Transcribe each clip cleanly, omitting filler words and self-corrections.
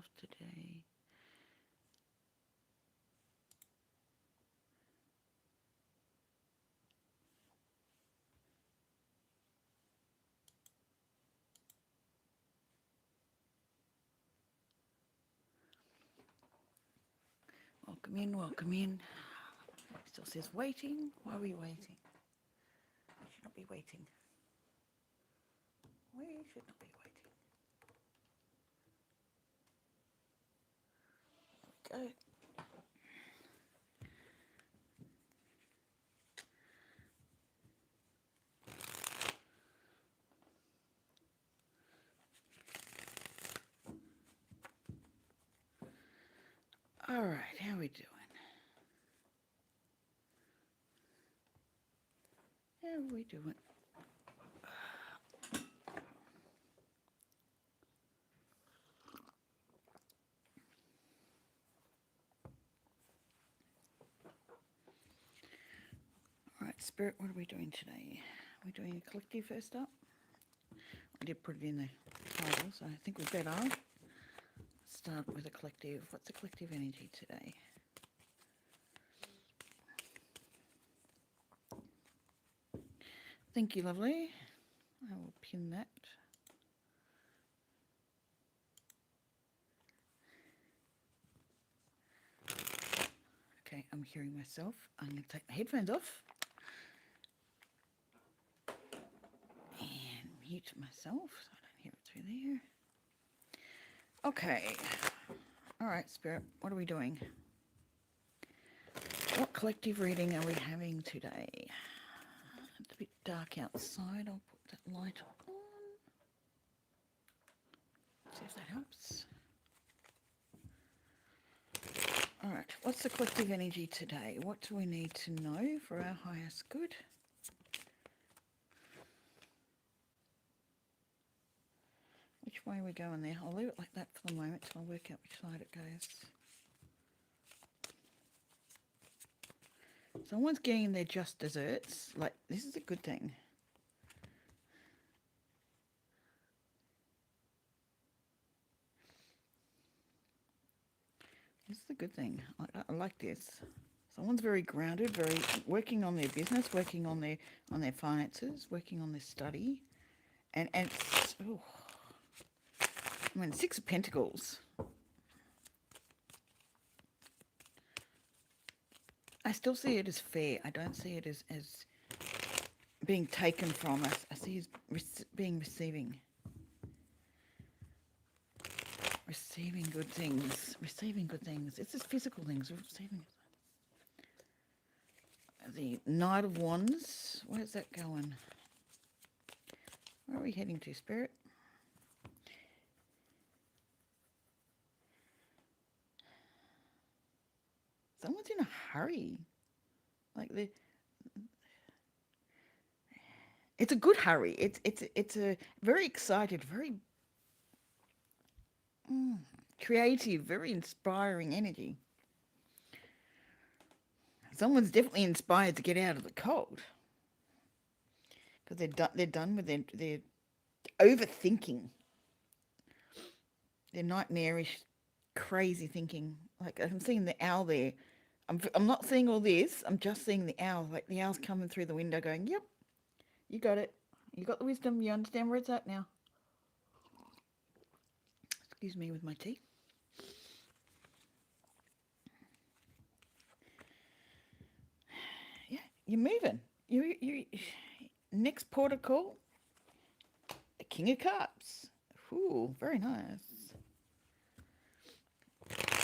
yourself today. Welcome in, welcome in. Still says waiting. Why are we waiting? We should not be waiting. We should not be waiting. There we go. All right, how are we doing? How are we doing? All right, Spirit, what are we doing today? We're doing a collective first up. I did put it in the title, so I think we better start with a collective. What's the collective energy today? Thank you, lovely. I will pin that. Okay, I'm hearing myself. I'm going to take my headphones off and mute myself so I don't hear it through there. Okay. All right, Spirit, what are we doing? What collective reading are we having today? It's a bit dark outside. I'll put that light on. See if that helps. All right, what's the collective energy today? What do we need to know for our highest good? Which way are we going there? I'll leave it like that for the moment till I work out which side it goes. Someone's getting their just desserts. Like, this is a good thing. This is a good thing. I like this. Someone's very grounded, very working on their business, working on their finances, working on their study, and oh, I mean, Six of Pentacles. I still see it as fair. I don't see it as being taken from us. I see it as being receiving. Receiving good things. Receiving good things. It's just physical things. We're receiving. The Knight of Wands. Where's that going? Where are we heading to, Spirit? Someone's in a hurry. Like it's a good hurry. It's a very excited, very creative, very inspiring energy. Someone's definitely inspired to get out of the cold because they're done with their overthinking, their nightmarish, crazy thinking. Like I'm seeing the owl there. I'm not seeing all this. I'm just seeing the owl. Like the owl's coming through the window, going, "Yep, you got it. You got the wisdom. You understand where it's at now." Excuse me with my tea. Yeah, you're moving. You next port of call, the King of Cups. Ooh, very nice.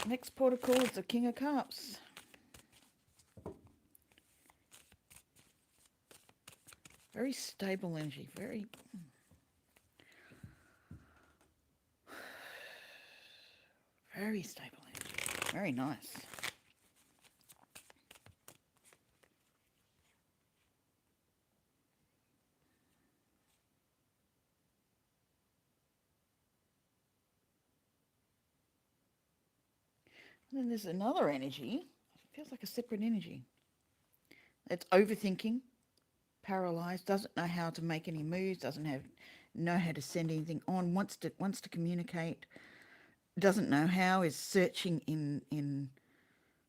Next port of call is the King of Cups. Very stable energy. Very stable energy. Very nice. And then there's another energy. It feels like a separate energy. It's overthinking, paralyzed, doesn't know how to make any moves, doesn't know how to send anything on, wants to communicate, doesn't know how, is searching in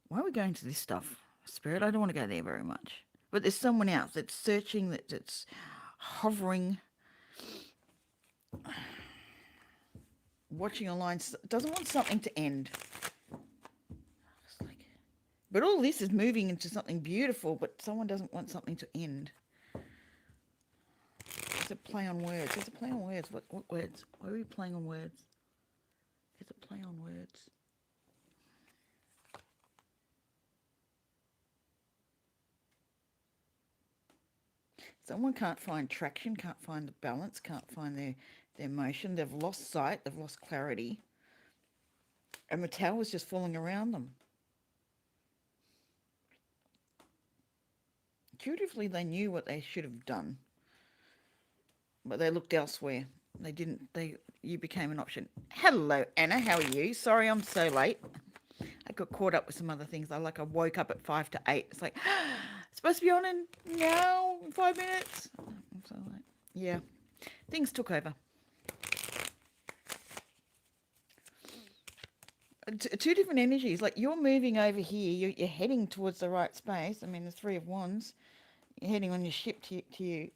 why are we going to this stuff? Spirit, I don't want to go there very much. But there's someone else that's searching, that's hovering, watching online, doesn't want something to end. It's like, but all this is moving into something beautiful, but someone doesn't want something to end. It's a play on words. It's a play on words. What words? Why are we playing on words? It's a play on words. Someone can't find traction, can't find the balance, can't find their motion. They've lost sight, they've lost clarity. And the tower was just falling around them. Intuitively, they knew what they should have done, but they looked elsewhere. They didn't. You became an option. Hello, Anna. How are you? Sorry, I'm so late. I got caught up with some other things. I woke up at 5 to 8. It's like it's supposed to be on in now, in 5 minutes. So like, yeah, things took over. Two different energies. Like you're moving over here. You're heading towards the right space. I mean, the Three of Wands. You're heading on your ship to your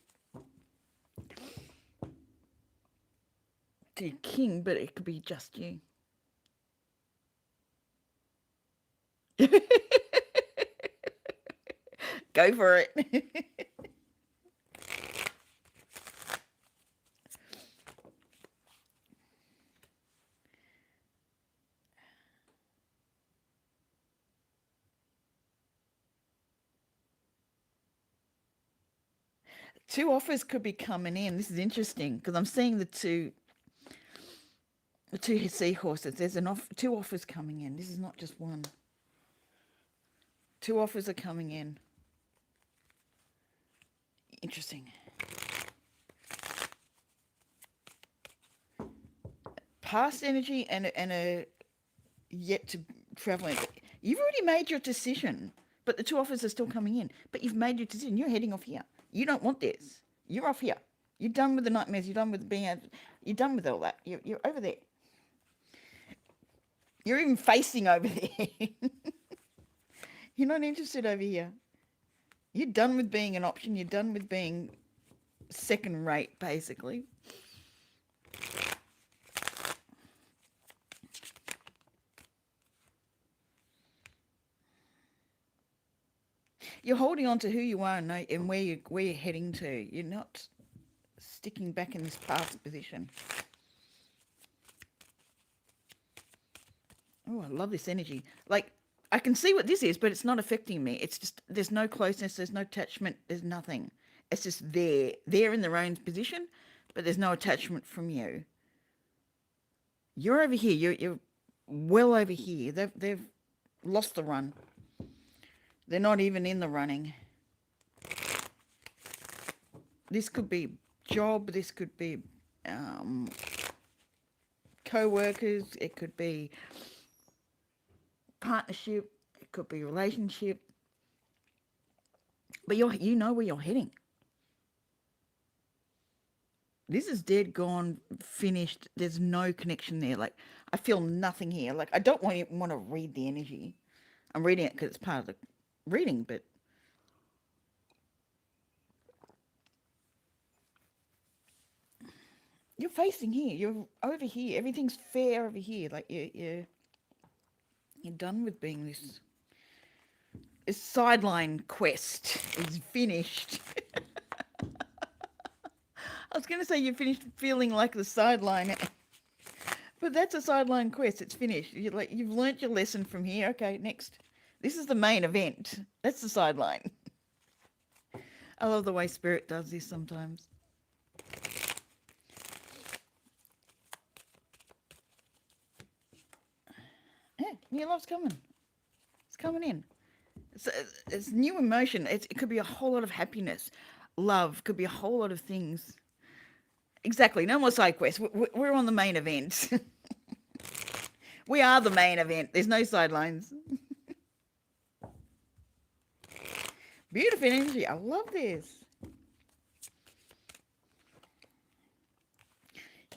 king, but it could be just you. Go for it. Two offers could be coming in. This is interesting because I'm seeing the two seahorses. There's two offers coming in. This is not just one. Two offers are coming in. Interesting. Past energy and a yet to travel. You've already made your decision, but the two offers are still coming in. But you've made your decision. You're heading off here. You don't want this. You're off here. You're done with the nightmares. You're done with being out. You're done with all that. You're over there. You're even facing over there. You're not interested over here. You're done with being an option. You're done with being second rate, basically. You're holding on to who you are and where you're heading to. You're not sticking back in this past position. Oh, I love this energy. Like, I can see what this is, but it's not affecting me. It's just, there's no closeness, there's no attachment, there's nothing. It's just there. They're in their own position, but there's no attachment from you. You're over here. You're well over here. They've lost the run. They're not even in the running. This could be job. This could be co-workers. It could be partnership. It could be relationship. But you know where you're heading. This is dead, gone, finished. There's no connection there. Like, I feel nothing here. Like, I don't want to read the energy. I'm reading it because it's part of the reading, but you're facing here. You're over here. Everything's fair over here. Like, you're done with being this sideline quest is finished. I was going to say you finished feeling like the sideline, but that's a sideline quest. It's finished. You've learnt your lesson from here. Okay, next. This is the main event. That's the sideline. I love the way Spirit does this sometimes. Yeah, new love's coming. It's coming in. It's new emotion. It could be a whole lot of happiness. Love could be a whole lot of things. Exactly. No more side quests. We're on the main event. We are the main event. There's no sidelines. Beautiful energy. I love this.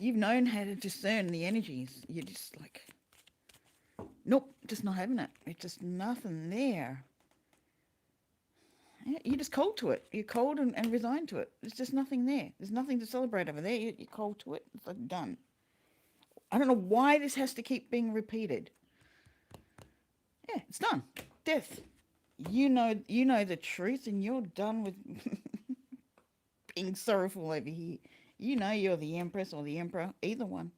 You've known how to discern the energies. You're just like, Nope, just not having it. It's just nothing there. Yeah, you're just cold to it. You're cold and resigned to it. There's just nothing there. There's nothing to celebrate over there. You're cold to it. It's like done. I don't know why this has to keep being repeated. Yeah, it's done. Death. You know the truth, and you're done with being sorrowful over here. You know you're the empress or the emperor, either one.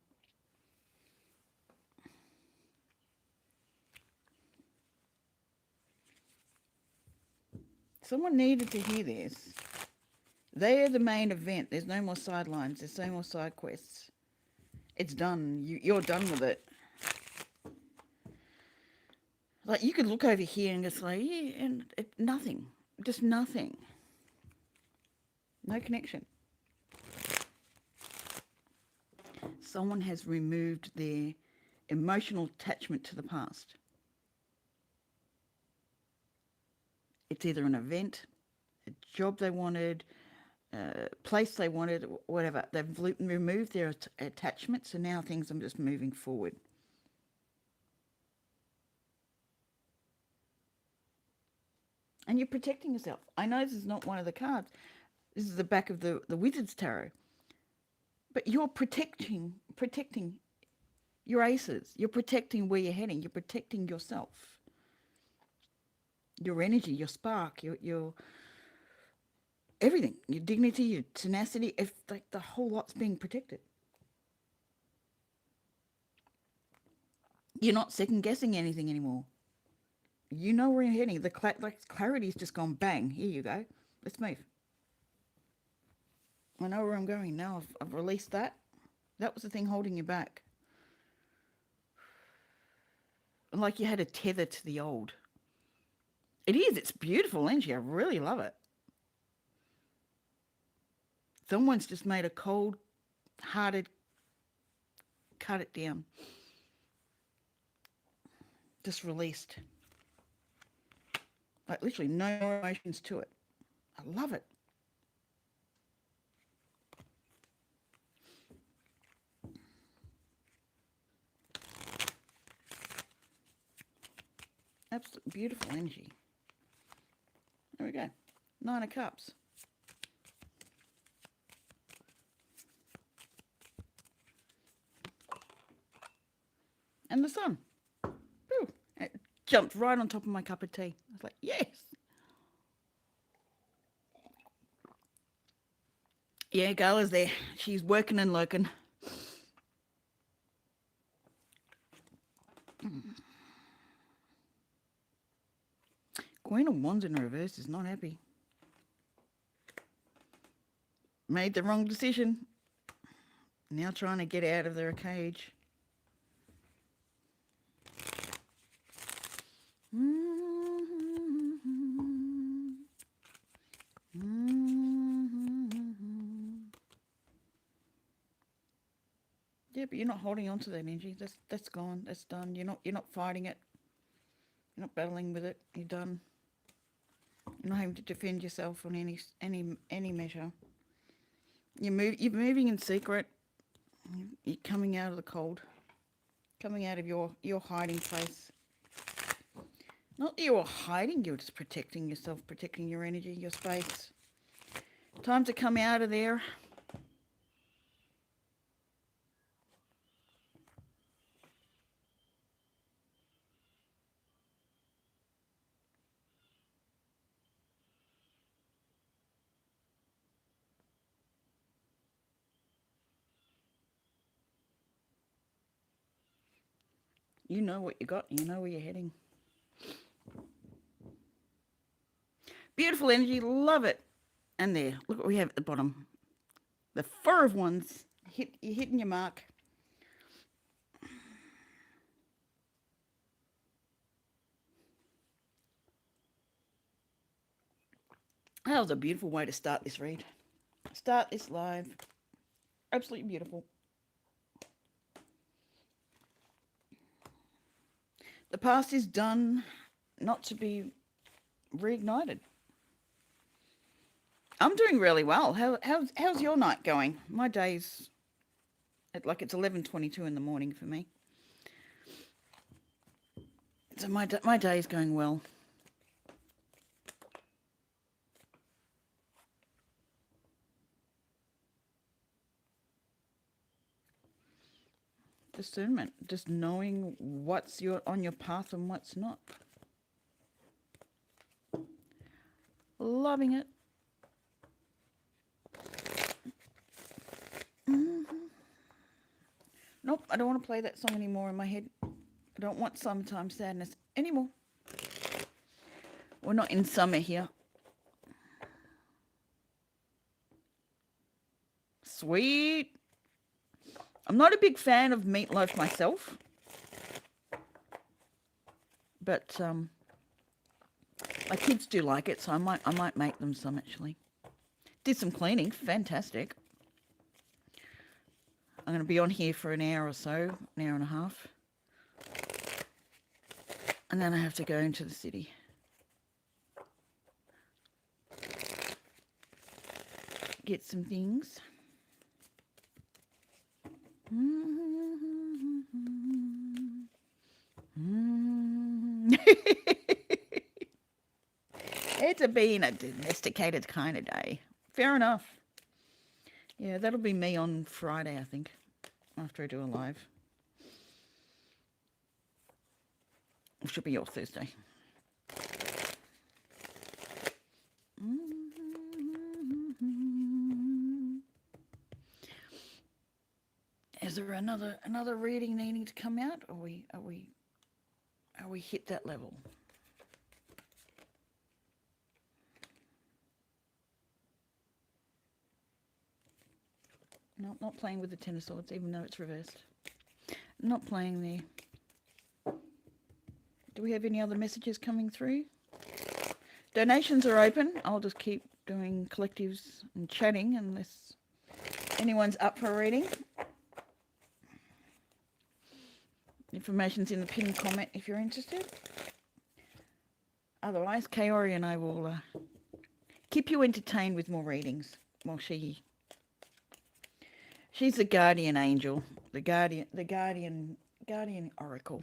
Someone needed to hear this. They are the main event. There's no more sidelines. There's no more side quests. It's done. You're done with it. Like you could look over here and just like, yeah, and nothing, just nothing, no connection. Someone has removed their emotional attachment to the past. It's either an event, a job they wanted, a place they wanted, whatever. They've removed their attachment, so now things are just moving forward. And you're protecting yourself. I know this is not one of the cards. This is the back of the Wizard's Tarot. But you're protecting your aces. You're protecting where you're heading. You're protecting yourself, your energy, your spark, your everything, your dignity, your tenacity. If like the whole lot's being protected, you're not second guessing anything anymore. You know where you're heading. The clarity's just gone bang. Here you go. Let's move. I know where I'm going now. I've released that. That was the thing holding you back. Like you had a tether to the old. It is. It's beautiful energy. I really love it. Someone's just made a cold-hearted cut it down. Just released. Like literally no emotions to it. I love it. Absolutely beautiful energy. There we go. 9 of Cups. And the sun. Woo. It jumped right on top of my cup of tea. I was like, yes. Yeah, Gala's there. She's working and lurking. Queen of Wands in reverse is not happy. Made the wrong decision. Now trying to get out of their cage. Yeah, but you're not holding on to that energy. That's gone. That's done. You're not fighting it. You're not battling with it. You're done. You're not having to defend yourself on any measure. You're moving in secret. You're coming out of the cold. Coming out of your hiding place. Not that you were hiding, you're just protecting yourself, protecting your energy, your space. Time to come out of there. You know what you got. You know where you're heading. Beautiful energy. Love it. And there, look what we have at the bottom. The 4 of Wands. You're hitting your mark. That was a beautiful way to start this read. Start this live. Absolutely beautiful. The past is done, not to be reignited. I'm doing really well. How's your night going? My day's it's 11:22 in the morning for me. So my day is going well. Discernment, just knowing what's on your path and what's not. Loving it. Nope, I don't want to play that song anymore in my head. I don't want Summertime Sadness anymore. We're not in summer here. Sweet. I'm not a big fan of meatloaf myself, but my kids do like it, so I might make them some actually. Did some cleaning, fantastic. I'm going to be on here for an hour or so, an hour and a half, and then I have to go into the city. Get some things. It's been a domesticated kind of day. Fair enough. Yeah, that'll be me on Friday, I think, after I do a live. It should be your Thursday. Is there another reading needing to come out? Or are we hit that level? No, not playing with the Ten of Swords, even though it's reversed. Not playing there. Do we have any other messages coming through? Donations are open. I'll just keep doing collectives and chatting unless anyone's up for a reading. Information's in the pinned comment if you're interested. Otherwise, Kaori and I will keep you entertained with more readings while she's the guardian angel, the guardian oracle.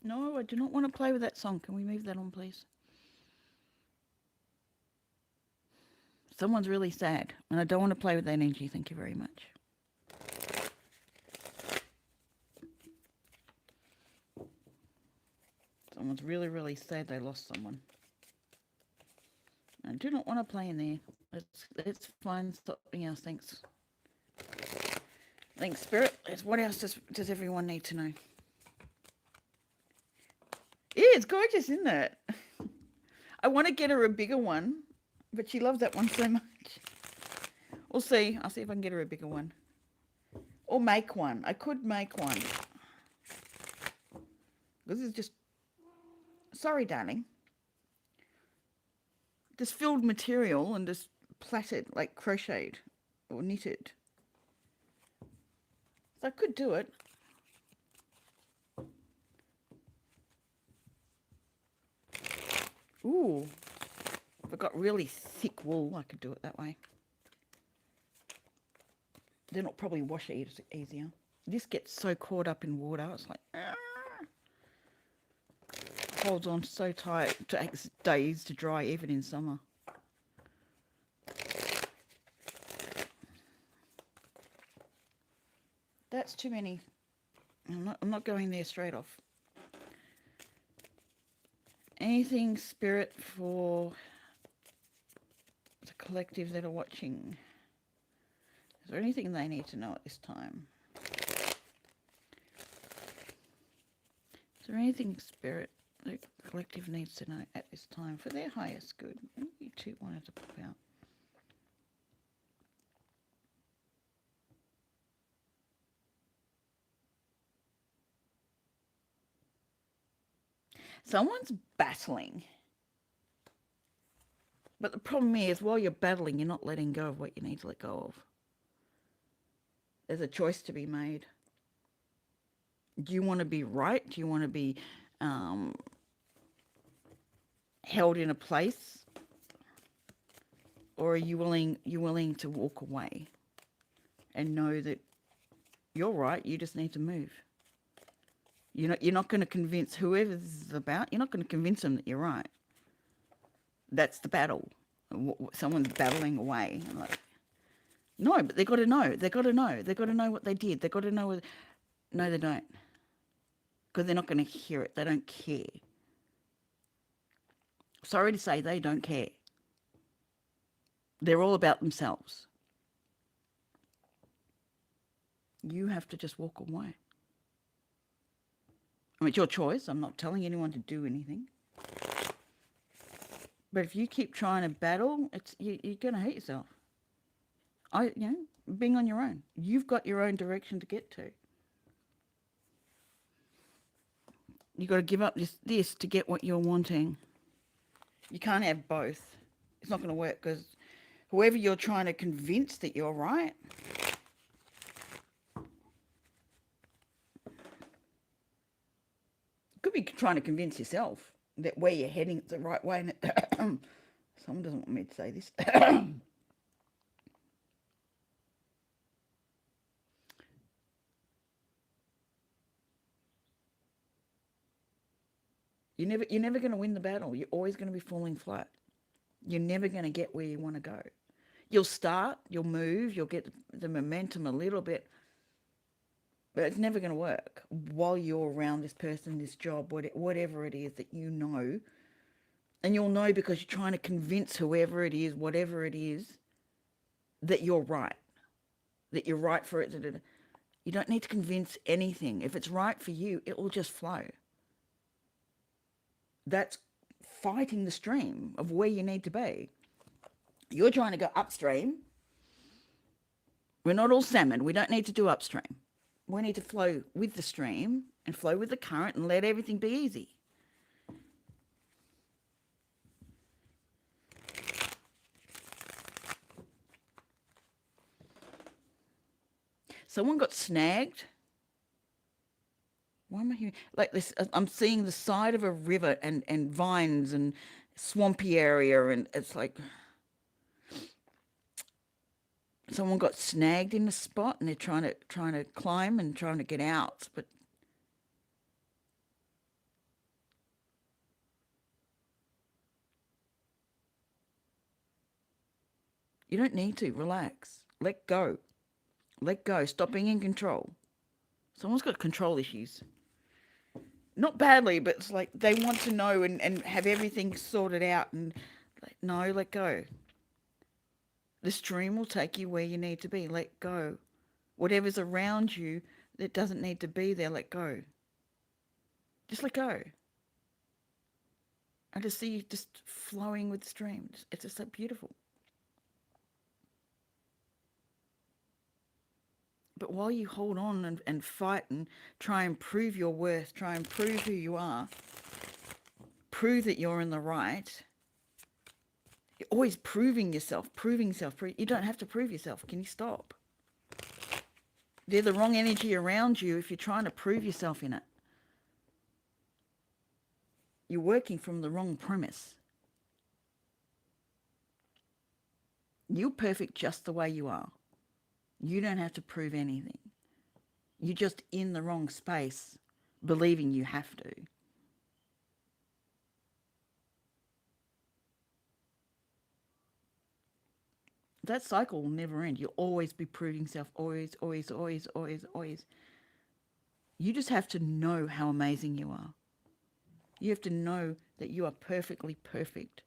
No, I do not want to play with that song. Can we move that on, please? Someone's really sad, and I don't want to play with that energy. Thank you very much. Someone's really, really sad they lost someone. I do not want to play in there. Let's find something else. Thanks. Thanks, Spirit. What else does everyone need to know? Yeah, it's gorgeous, isn't it? I want to get her a bigger one, but she loves that one so much. We'll see. I'll see if I can get her a bigger one. Or make one. I could make one. This is just... Sorry, darling. Just filled material and just plaited, like crocheted or knitted. So I could do it. Ooh. If I got really thick wool, I could do it that way. Then it'll probably wash it easier. This gets so caught up in water. It's like... holds on so tight. It takes days to dry, even in summer. That's too many. I'm not going there straight off. Anything, Spirit, for the collective that are watching? Is there anything they need to know at this time? Is there anything, Spirit, the collective needs to know at this time for their highest good? You two wanted to pop out. Someone's battling. But the problem is, while you're battling, you're not letting go of what you need to let go of. There's a choice to be made. Do you want to be right? Do you want to be held in a place or are you willing to walk away and know that you're right, you just need to move? You're not going to convince whoever this is about, you're not going to convince them that you're right. That's the battle. Someone's battling away. I'm like, no, but they got to know. They got to know. They got to know what they did. They got to know what. No, they don't, because they're not going to hear it. They don't care. Sorry to say, they don't care. They're all about themselves. You have to just walk away. I mean, it's your choice. I'm not telling anyone to do anything. But if you keep trying to battle, you're going to hate yourself. Being on your own. You've got your own direction to get to. You've got to give up this to get what you're wanting. You can't have both. It's not going to work, because whoever you're trying to convince that you're right, could be trying to convince yourself that where you're heading is the right way. And someone doesn't want me to say this. You're never going to win the battle. You're always going to be falling flat. You're never going to get where you want to go. You'll start, you'll move, you'll get the momentum a little bit, but it's never going to work while you're around this person, this job, whatever it is that you know. And you'll know because you're trying to convince whoever it is, whatever it is, that you're right. That you're right for it. You don't need to convince anything. If it's right for you, it will just flow. That's fighting the stream of where you need to be. You're trying to go upstream. We're not all salmon. We don't need to do upstream. We need to flow with the stream and flow with the current and let everything be easy. Someone got snagged. Why am I hearing like this? I'm seeing the side of a river and vines and swampy area, and it's like someone got snagged in a spot and they're trying to climb and trying to get out, but you don't need to. Relax. Let go. Let go. Stop being in control. Someone's got control issues. Not badly, but it's like they want to know and have everything sorted out, and like, no, let go. The stream will take you where you need to be. Let go. Whatever's around you that doesn't need to be there, let go. Just let go. I just see you just flowing with the stream. It's just so beautiful. But while you hold on and fight and try and prove your worth, try and prove who you are, prove that you're in the right, you're always proving yourself. You don't have to prove yourself. Can you stop? They're the wrong energy around you if you're trying to prove yourself in it. You're working from the wrong premise. You're perfect just the way you are. You don't have to prove anything. You're just in the wrong space, believing you have to. That cycle will never end. You'll always be proving yourself. Always, always, always, always, always. You just have to know how amazing you are. You have to know that you are perfectly perfect.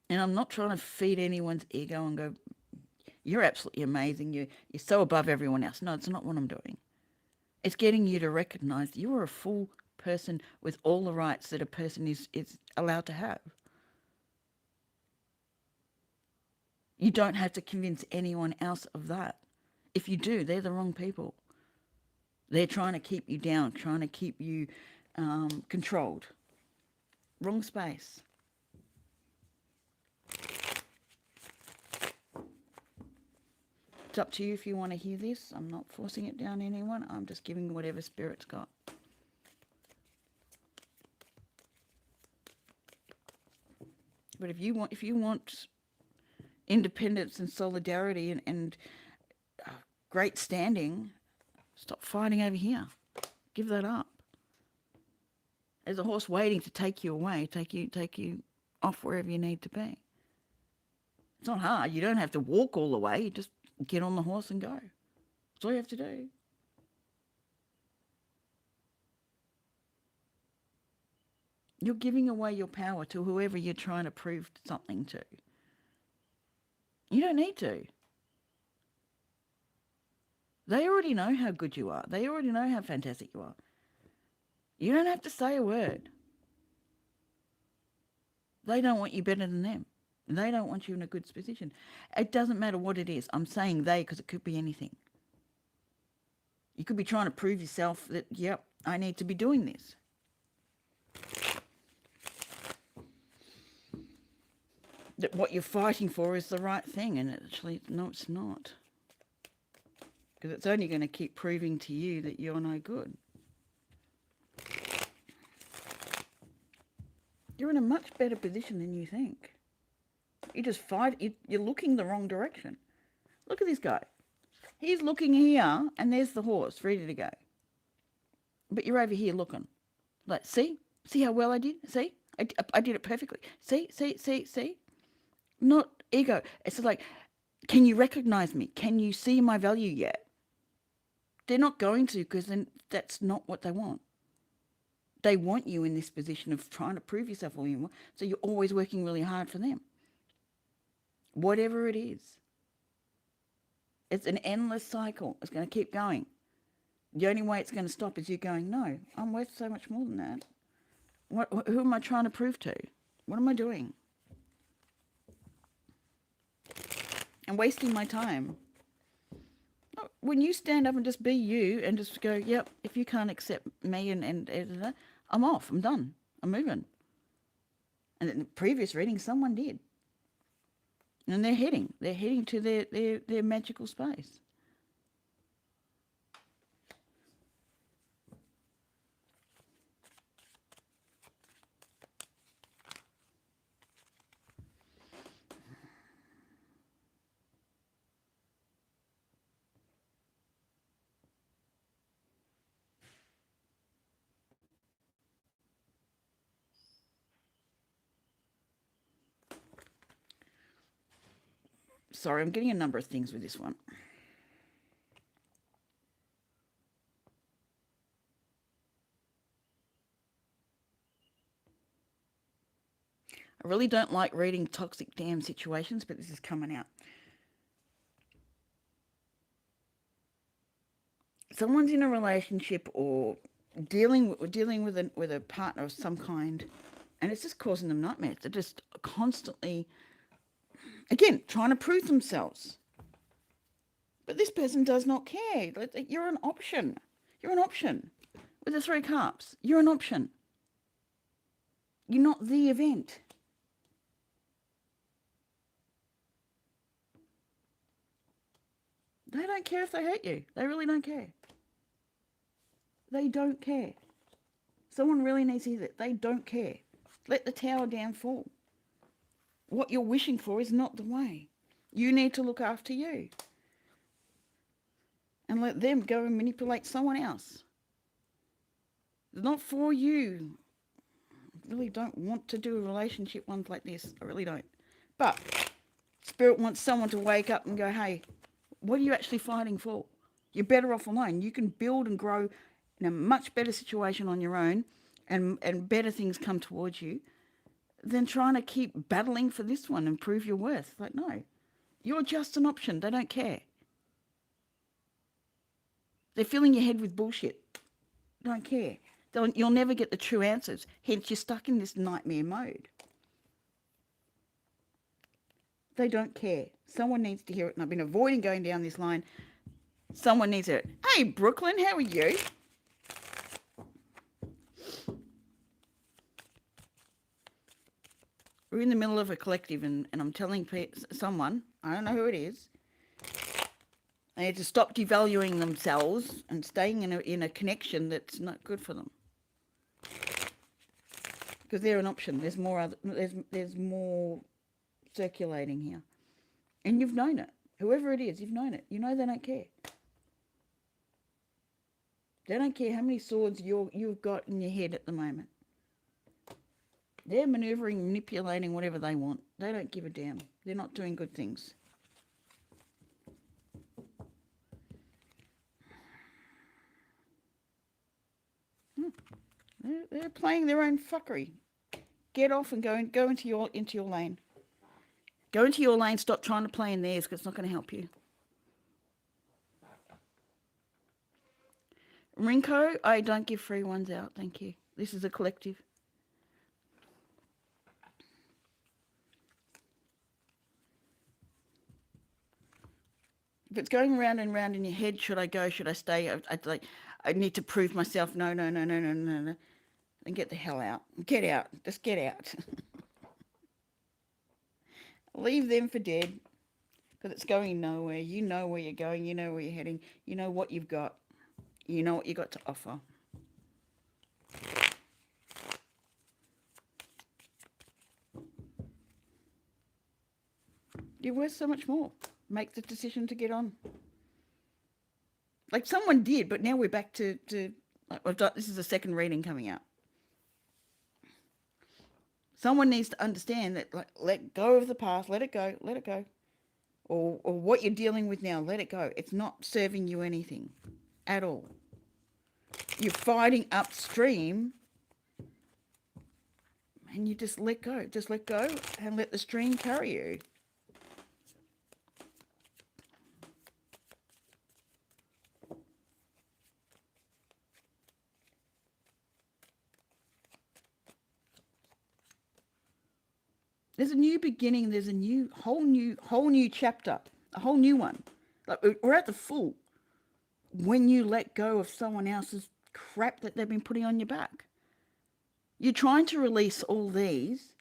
And I'm not trying to feed anyone's ego and go, you're absolutely amazing. You're so above everyone else. No, it's not what I'm doing. It's getting you to recognize you are a full person with all the rights that a person is allowed to have. You don't have to convince anyone else of that. If you do, they're the wrong people. They're trying to keep you down, trying to keep you controlled. Wrong space. It's up to you if you want to hear this. I'm not forcing it down anyone. I'm just giving whatever Spirit's got. But if you want independence and solidarity and great standing, stop fighting over here. Give that up. There's a horse waiting to take you away, take you off wherever you need to be. It's not hard. You don't have to walk all the way. You just get on the horse and go. That's all you have to do. You're giving away your power to whoever you're trying to prove something to. You don't need to. They already know how good you are. They already know how fantastic you are. You don't have to say a word. They don't want you better than them. They don't want you in a good position. It doesn't matter what it is. I'm saying they because it could be anything. You could be trying to prove yourself that, yep, I need to be doing this. That what you're fighting for is the right thing, and actually, no, it's not. Because it's only going to keep proving to you that you're no good. You're in a much better position than you think. You just fight, you're looking the wrong direction. Look at this guy. He's looking here, and there's the horse ready to go. But you're over here looking. Like, see? See how well I did? See? I did it perfectly. See? Not ego. It's like, can you recognize me? Can you see my value yet? They're not going to, because then that's not what they want. They want you in this position of trying to prove yourself all you want, so you're always working really hard for them. Whatever it is. It's an endless cycle. It's going to keep going. The only way it's going to stop is you going, no, I'm worth so much more than that. Who am I trying to prove to? What am I doing? And wasting my time. When you stand up and just be you and just go, yep, if you can't accept me and I'm off, I'm done, I'm moving. And in the previous reading, someone did. And they're heading to their magical space. Sorry, I'm getting a number of things with this one. I really don't like reading toxic damn situations, but this is coming out. Someone's in a relationship or dealing with a partner of some kind, and it's just causing them nightmares. They're just constantly, again, trying to prove themselves. But this person does not care. You're an option. You're an option. With the 3 cups, you're an option. You're not the event. They don't care if they hurt you. They really don't care. They don't care. Someone really needs to hear that. They don't care. Let the tower down fall. What you're wishing for is not the way. You need to look after you. And let them go and manipulate someone else. It's not for you. I really don't want to do a relationship ones like this. I really don't. But Spirit wants someone to wake up and go, hey, what are you actually fighting for? You're better off alone. You can build and grow in a much better situation on your own, and better things come towards you than trying to keep battling for this one and prove your worth. Like, no, you're just an option. They don't care. They're filling your head with bullshit. Don't care. You'll never get the true answers. Hence, you're stuck in this nightmare mode. They don't care. Someone needs to hear it, and I've been avoiding going down this line. Someone needs it. Hey, Brooklyn, how are you? We're in the middle of a collective, and I'm telling someone, I don't know who it is, they need to stop devaluing themselves and staying in a connection that's not good for them. because they're an option. There's more other, there's more circulating here, and you've known it. Whoever it is, you've known it. You know they don't care. They don't care how many swords you've got in your head at the moment. They're manoeuvring, manipulating whatever they want. They don't give a damn. They're not doing good things. They're playing their own fuckery. Get off and go into your lane. Go into your lane. Stop trying to play in theirs because it's not going to help you. Rinko, I don't give free ones out. Thank you. This is a collective. If it's going round and round in your head, should I go? Should I stay? I need to prove myself. No. Then get the hell out. Get out. Just get out. Leave them for dead because it's going nowhere. You know where you're going. You know where you're heading. You know what you've got. You know what you got to offer. You're worth so much more. Make the decision to get on. Like someone did, but now we're back to this is a second reading coming out. Someone needs to understand that, like, let go of the past, let it go, or what you're dealing with now, let it go. It's not serving you anything at all. You're fighting upstream, and you just let go. Just let go and let the stream carry you. There's a new beginning. There's a whole new chapter, a whole new one. Like we're at the full. When you let go of someone else's crap that they've been putting on your back, you're trying to release all these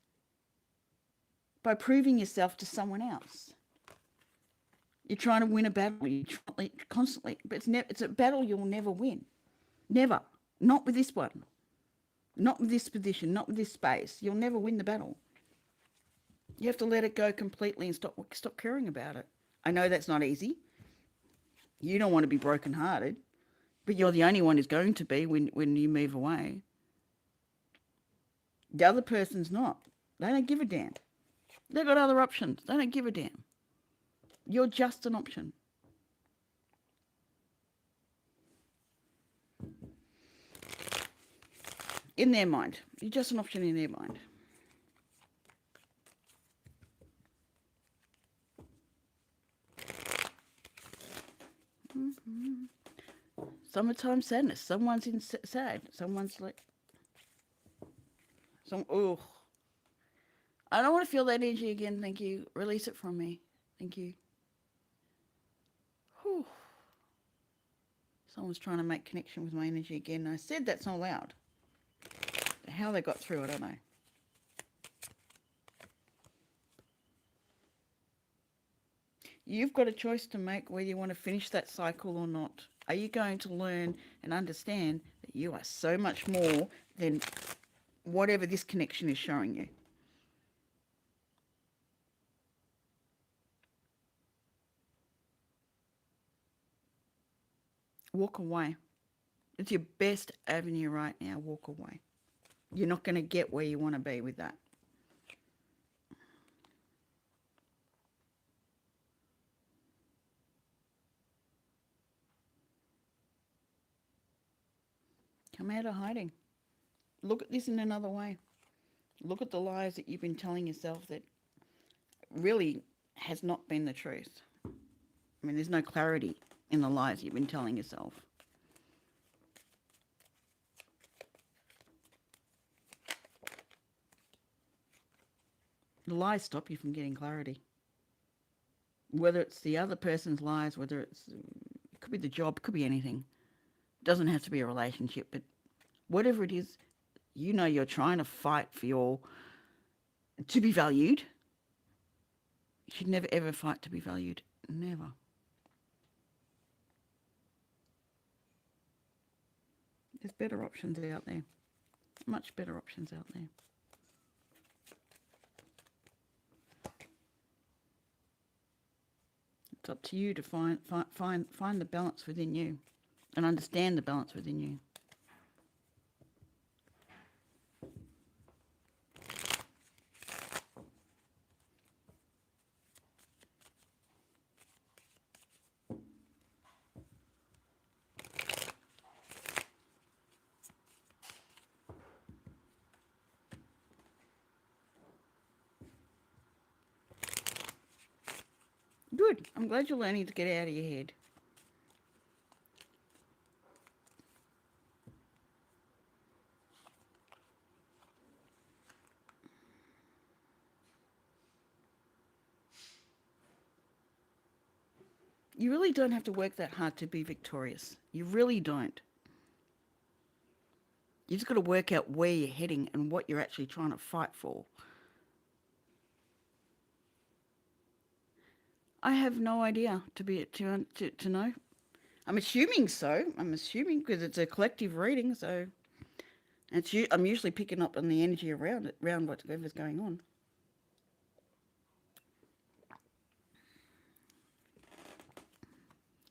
by proving yourself to someone else. You're trying to win a battle. You're constantly, but it's a battle you'll never win. Never. Not with this one. Not with this position. Not with this space. You'll never win the battle. You have to let it go completely and stop caring about it. I know that's not easy. You don't want to be brokenhearted, but you're the only one who's going to be when you move away. The other person's not. They don't give a damn. They've got other options. They don't give a damn. You're just an option. In their mind. You're just an option in their mind. Summertime sadness. Someone's sad. Someone's like, oh, I don't want to feel that energy again. Thank you. Release it from me. Thank you. Whew. Someone's trying to make connection with my energy again. I said that's not allowed. How they got through, I don't know. You've got a choice to make whether you want to finish that cycle or not. Are you going to learn and understand that you are so much more than whatever this connection is showing you? Walk away. It's your best avenue right now. Walk away. You're not going to get where you want to be with that. Come out of hiding. Look at this in another way. Look at the lies that you've been telling yourself that really has not been the truth. I mean, there's no clarity in the lies you've been telling yourself. The lies stop you from getting clarity. Whether it's the other person's lies, whether it could be the job, could be anything. It doesn't have to be a relationship, but whatever it is, you know you're trying to fight for to be valued. You should never ever fight to be valued. Never. There's better options out there. Much better options out there. It's up to you to find the balance within you and understand the balance within you. Good. I'm glad you're learning to get out of your head. You really don't have to work that hard to be victorious. You really don't. You just got to work out where you're heading and what you're actually trying to fight for. I have no idea to know. I'm assuming so. I'm assuming because it's a collective reading, so I'm usually picking up on the energy around it, around whatever's going on.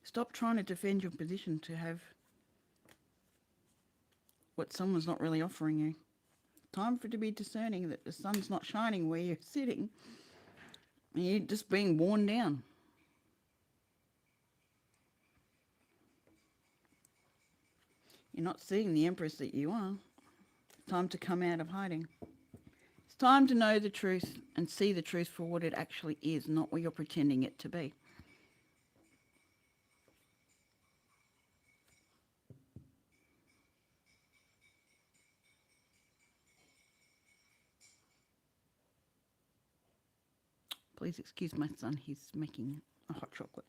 Stop trying to defend your position to have what someone's not really offering you. Time for it to be discerning that the sun's not shining where you're sitting and you're just being worn down. You're not seeing the empress that you are. It's time to come out of hiding. It's time to know the truth and see the truth for what it actually is, not what you're pretending it to be. Please excuse my son, he's making a hot chocolate.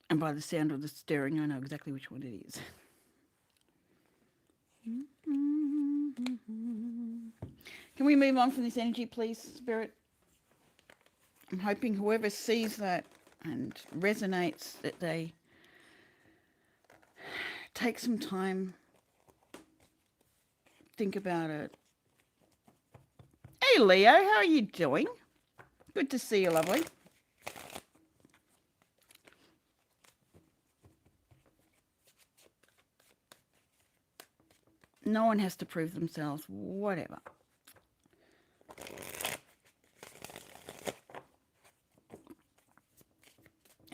And by the sound of the stirring, I know exactly which one it is. Can we move on from this energy, please, Spirit? I'm hoping whoever sees that and resonates, that they take some time, think about it. Hey, Leo, how are you doing? Good to see you, lovely. No one has to prove themselves, whatever.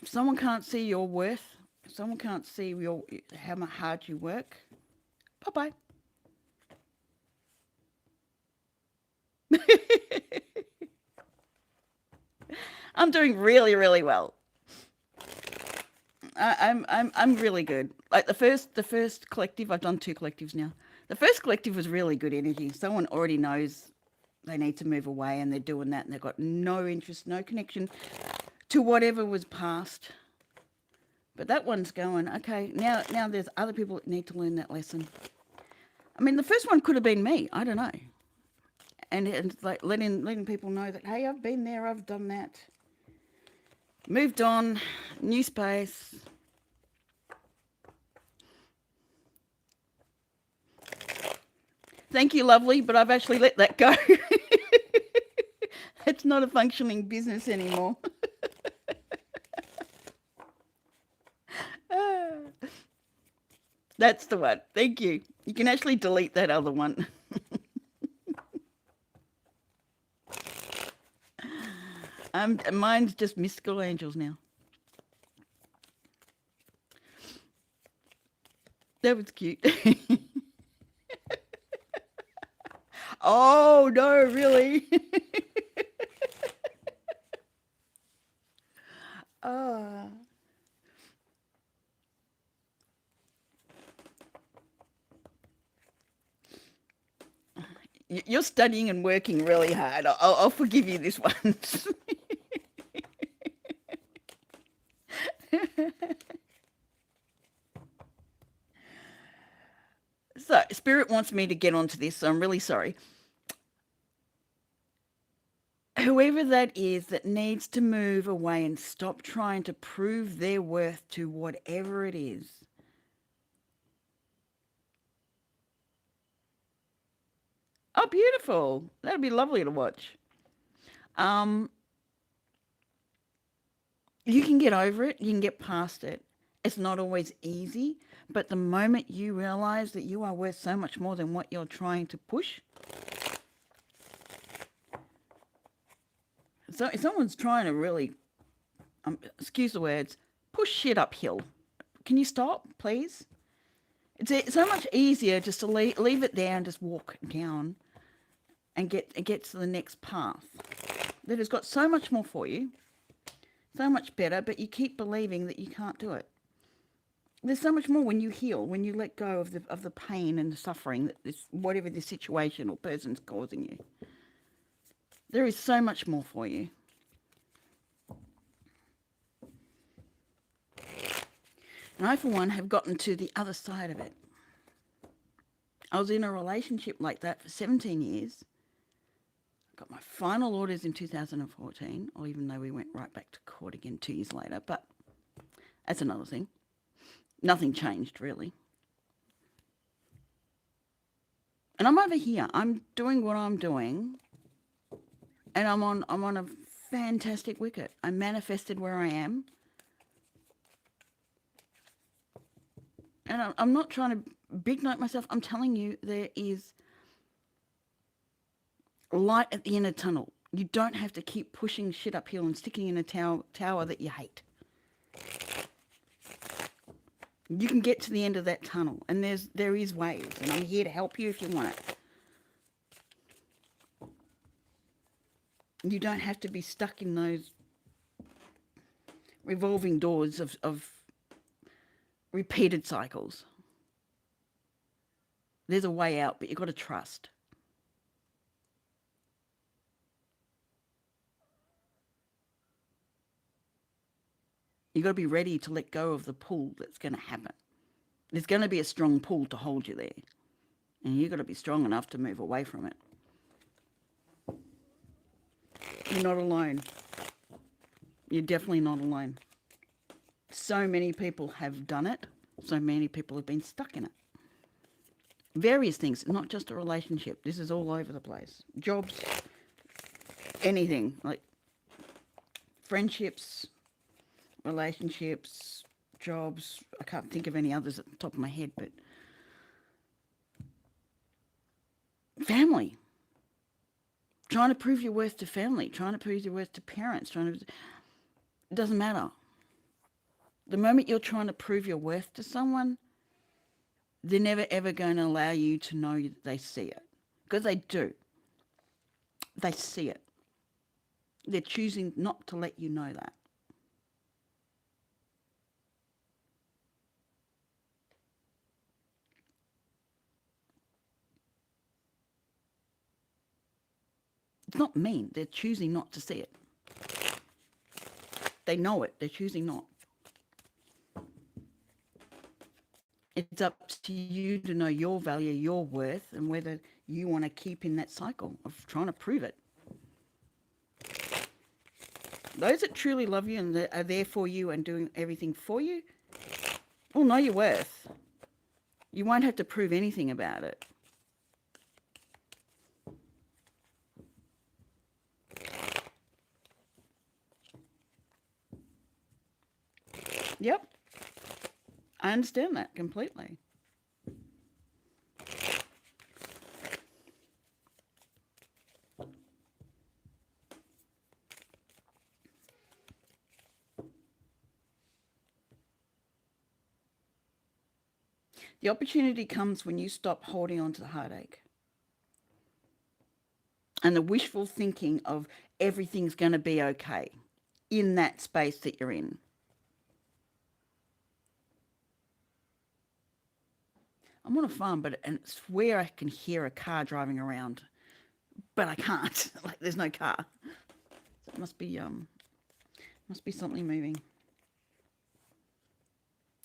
If someone can't see your worth, if someone can't see how hard you work, bye-bye. I'm doing really, really well. I'm really good. Like the first collective, I've done 2 collectives now. The first collective was really good energy. Someone already knows they need to move away and they're doing that and they've got no interest, no connection to whatever was past. But that one's going, okay, now there's other people that need to learn that lesson. I mean, the first one could have been me. I don't know. And it's like letting people know that, hey, I've been there, I've done that. Moved on, new space. Thank you, lovely, but I've actually let that go. It's not a functioning business anymore. That's the one. Thank you. You can actually delete that other one. Mine's just mystical angels now. That was cute. Oh, no, really? Oh. You're studying and working really hard. I'll forgive you this one. So, Spirit wants me to get onto this, so I'm really sorry. Whoever that is that needs to move away and stop trying to prove their worth to whatever it is. Oh, beautiful. That'd be lovely to watch. You can get over it, you can get past it. It's not always easy, but the moment you realize that you are worth so much more than what you're trying to push, so if someone's trying to really, excuse the words, push shit uphill, can you stop, please? It's so much easier just to leave it there and just walk down and get to the next path. That has got so much more for you, so much better, but you keep believing that you can't do it. There's so much more when you heal, when you let go of the pain and the suffering that this whatever this situation or person's causing you. There is so much more for you. And I, for one, have gotten to the other side of it. I was in a relationship like that for 17 years. Got my final orders in 2014, or even though we went right back to court again 2 years later, but that's another thing. Nothing changed, really. And I'm over here. I'm doing what I'm doing, and I'm on a fantastic wicket. I manifested where I am, and I'm not trying to big note myself. I'm telling you, there is light at the end of the tunnel. You don't have to keep pushing shit uphill and sticking in a tower that you hate. You can get to the end of that tunnel, and there is ways, and I'm here to help you if you want it. You don't have to be stuck in those revolving doors of repeated cycles. There's a way out, but you've got to trust. You've got to be ready to let go of the pull that's going to happen. There's going to be a strong pull to hold you there, and you've got to be strong enough to move away from it. You're not alone. You're definitely not alone. So many people have done it. So many people have been stuck in it. Various things, not just a relationship. This is all over the place. Jobs, anything, like friendships, relationships, jobs. I can't think of any others at the top of my head, but family. Trying to prove your worth to family, trying to prove your worth to parents, it doesn't matter. The moment you're trying to prove your worth to someone, they're never ever going to allow you to know that they see it. Because they do. They see it. They're choosing not to let you know that. It's not mean. They're choosing not to see it. They know it. They're choosing not. It's up to you to know your value, your worth, and whether you want to keep in that cycle of trying to prove it. Those that truly love you and that are there for you and doing everything for you will know your worth. You won't have to prove anything about it. Yep. I understand that completely. The opportunity comes when you stop holding on to the heartache and the wishful thinking of everything's going to be okay in that space that you're in. I'm on a farm, and it's where I can hear a car driving around, but I can't. Like there's no car. So it must be something moving.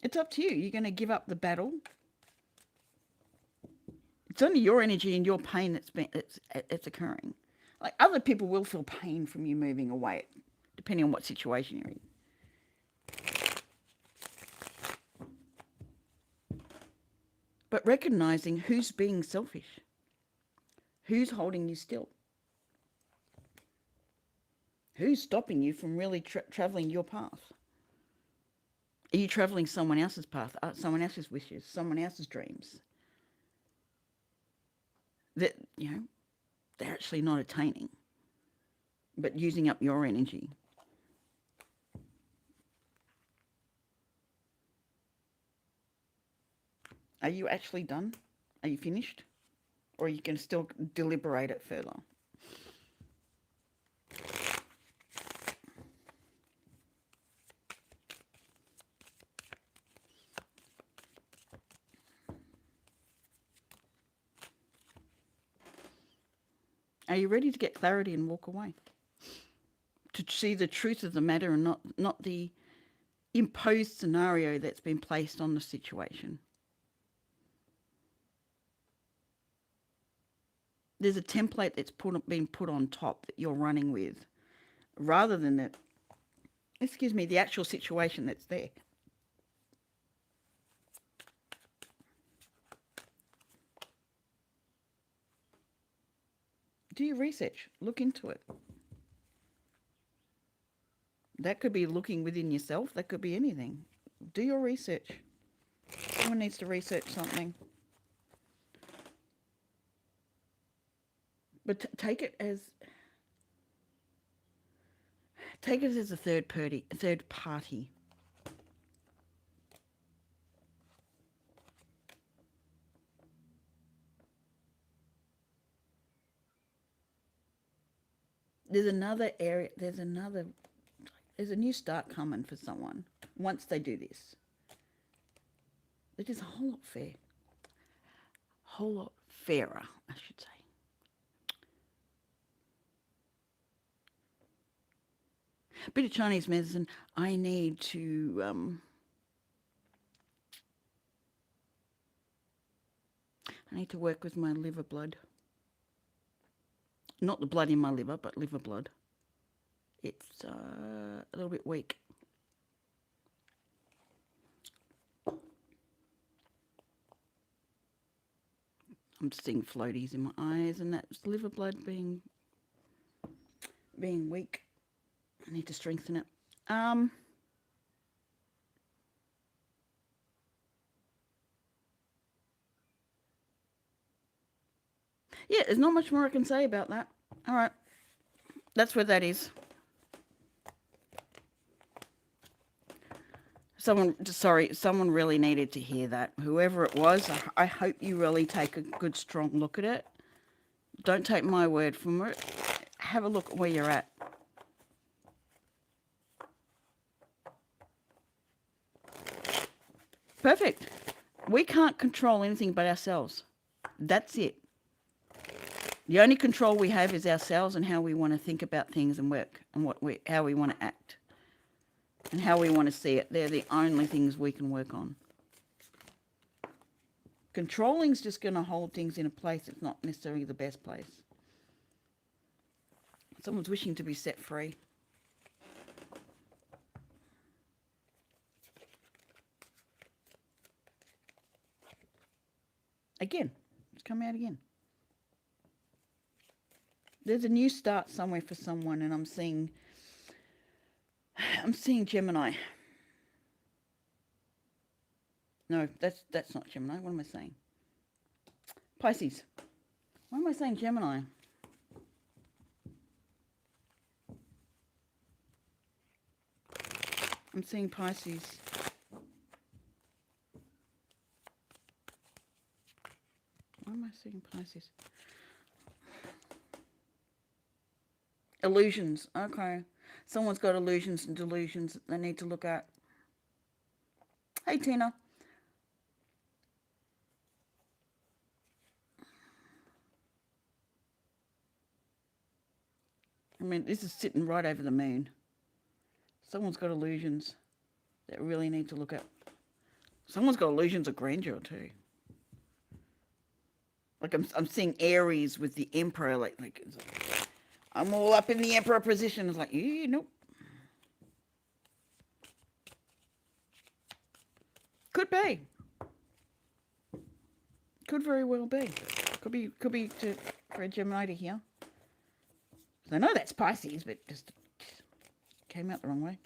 It's up to you. You're going to give up the battle. It's only your energy and your pain that's occurring. Like other people will feel pain from you moving away, depending on what situation you're in. But recognizing who's being selfish, who's holding you still, Who's stopping you from really traveling your path? Are you traveling someone else's path, someone else's wishes, someone else's dreams that, they're actually not attaining, but using up your energy? Are you actually done? Are you finished? Or are you going to still deliberate it further? Are you ready to get clarity and walk away? To see the truth of the matter and not the imposed scenario that's been placed on the situation. There's a template that's been put on top that you're running with, rather than the actual situation that's there. Do your research. Look into it. That could be looking within yourself. That could be anything. Do your research. Someone needs to research something. But take it as a third party. There's another area. There's a new start coming for someone once they do this. It is a whole lot fairer, I should say. A bit of Chinese medicine. I need to work with my liver blood. Not the blood in my liver, but liver blood. It's a little bit weak. I'm seeing floaties in my eyes, and that's liver blood being weak. I need to strengthen it. Yeah, there's not much more I can say about that. All right. That's where that is. Someone really needed to hear that. Whoever it was, I hope you really take a good, strong look at it. Don't take my word for it. Have a look at where you're at. Perfect. We can't control anything but ourselves. That's it. The only control we have is ourselves and how we want to think about things and work, and how we want to act and how we want to see it. They're the only things we can work on. Controlling's just going to hold things in a place that's not necessarily the best place. Someone's wishing to be set free. Again, it's come out again. There's a new start somewhere for someone, and I'm seeing Gemini. No, that's not Gemini. What am I saying? Pisces. Why am I saying Gemini? I'm seeing Pisces. Why am I seeing Pisces? Illusions. Okay. Someone's got illusions and delusions that they need to look at. Hey, Tina. I mean, this is sitting right over the moon. Someone's got illusions that really need to look at. Someone's got illusions of grandeur too. Like I'm seeing Aries with the Emperor. Like I'm all up in the Emperor position. It's like, nope. Could be. Could very well be. Could be for a Gemini to hear. I know that's Pisces, but just came out the wrong way.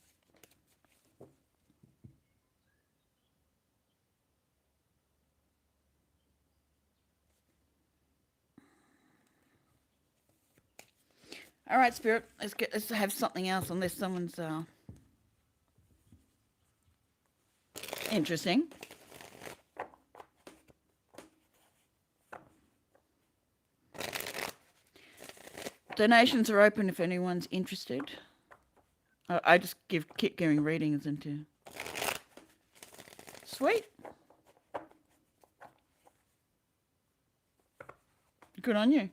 All right, Spirit, let's have something else unless someone's interesting. Donations are open if anyone's interested. I just keep giving readings into. Sweet. Good on you.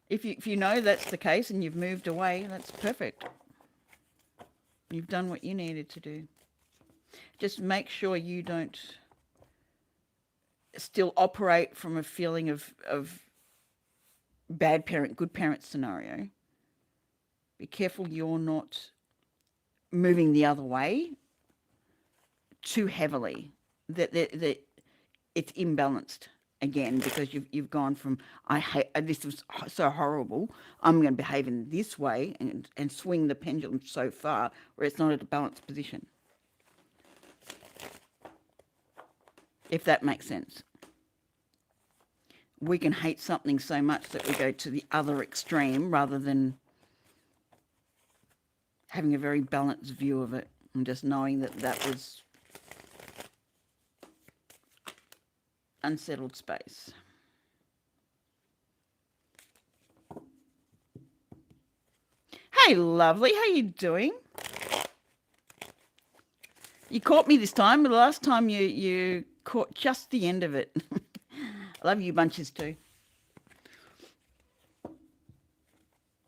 If you know that's the case and you've moved away, that's perfect. You've done what you needed to do. Just make sure you don't still operate from a feeling of bad parent, good parent scenario. Be careful you're not moving the other way too heavily. That it's imbalanced again because you've gone from I hate this was so horrible. I'm going to behave in this way and swing the pendulum so far where it's not at a balanced position. If that makes sense. We can hate something so much that we go to the other extreme rather than having a very balanced view of it and just knowing that that was unsettled space. Hey, lovely. How you doing? You caught me this time, but the last time you caught just the end of it. I love you bunches too.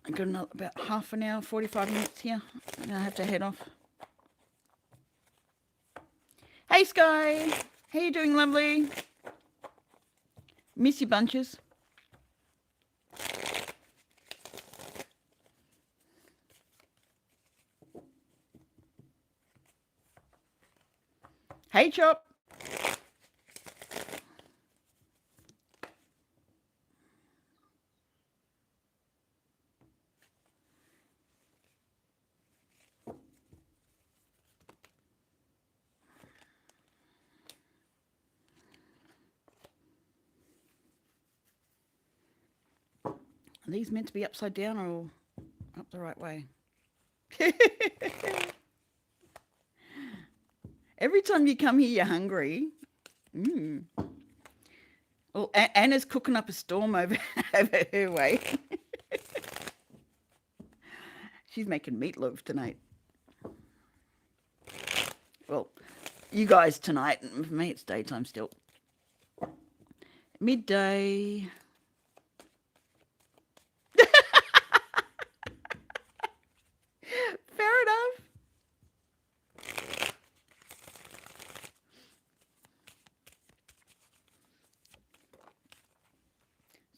I've got about half an hour, 45 minutes here. And I have to head off. Hey, Sky. How you doing, lovely? Miss you bunches. Hey, Chop. Are these meant to be upside down or up the right way? Every time you come here, you're hungry. Well, Anna's cooking up a storm over her way. She's making meatloaf tonight. Well, you guys tonight. For me, it's daytime still. Midday. Fair enough.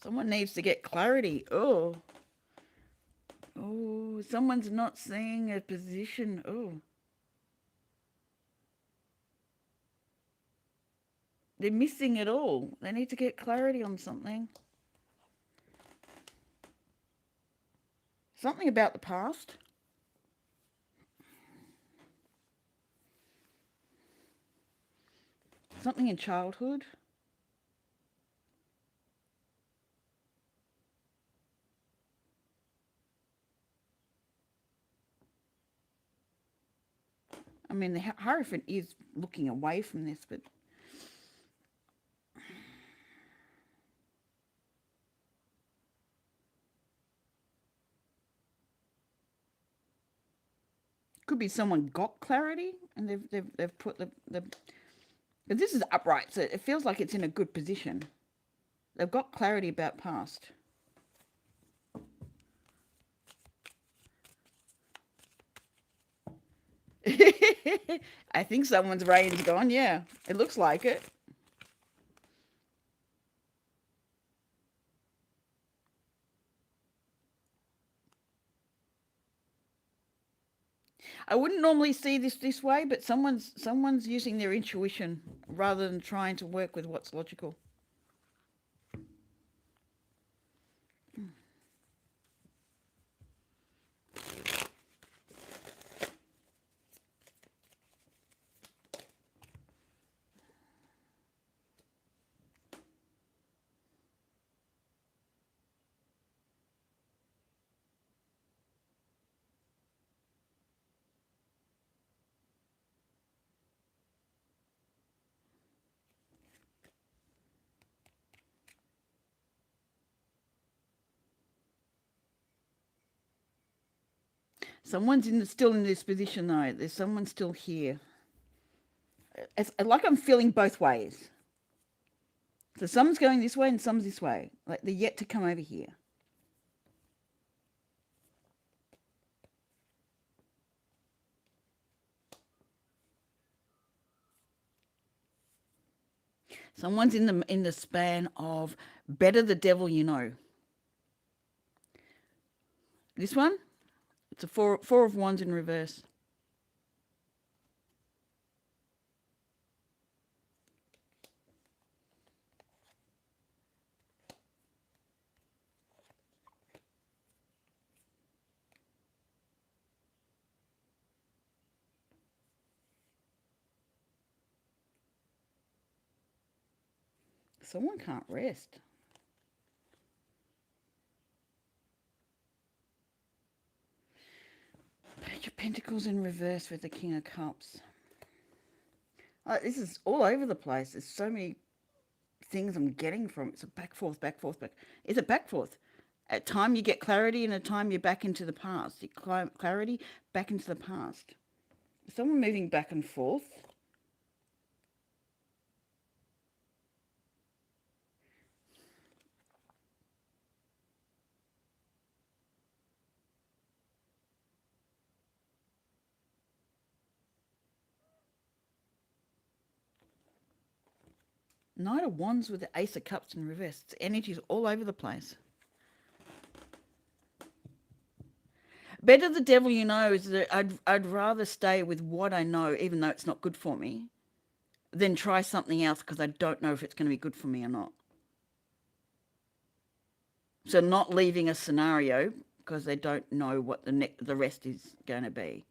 Someone needs to get clarity. Oh, someone's not seeing a position. Oh. They're missing it all. They need to get clarity on something. Something about the past. Something in childhood. I mean, the Hierophant is looking away from this, but could be someone got clarity and they've put the but this is upright, so it feels like it's in a good position. They've got clarity about past. I think someone's reign's gone, yeah. It looks like it. I wouldn't normally see this way, but someone's using their intuition rather than trying to work with what's logical. Someone's still in this position though. There's someone still here. It's like I'm feeling both ways. So someone's going this way and someone's this way. Like they're yet to come over here. Someone's in the span of better the devil you know. This one, it's a four of wands in reverse. Someone can't rest. Page of Pentacles in reverse with the King of Cups. This is all over the place. There's so many things I'm getting from it. It's a back forth, back forth, back. It's a back forth. At time you get clarity, and at time you're back into the past. You clarity back into the past. Someone moving back and forth. Knight of Wands with the Ace of Cups in reverse. It's energies all over the place. Better the devil you know is that I'd rather stay with what I know, even though it's not good for me, than try something else because I don't know if it's going to be good for me or not. So not leaving a scenario because they don't know what the rest is going to be.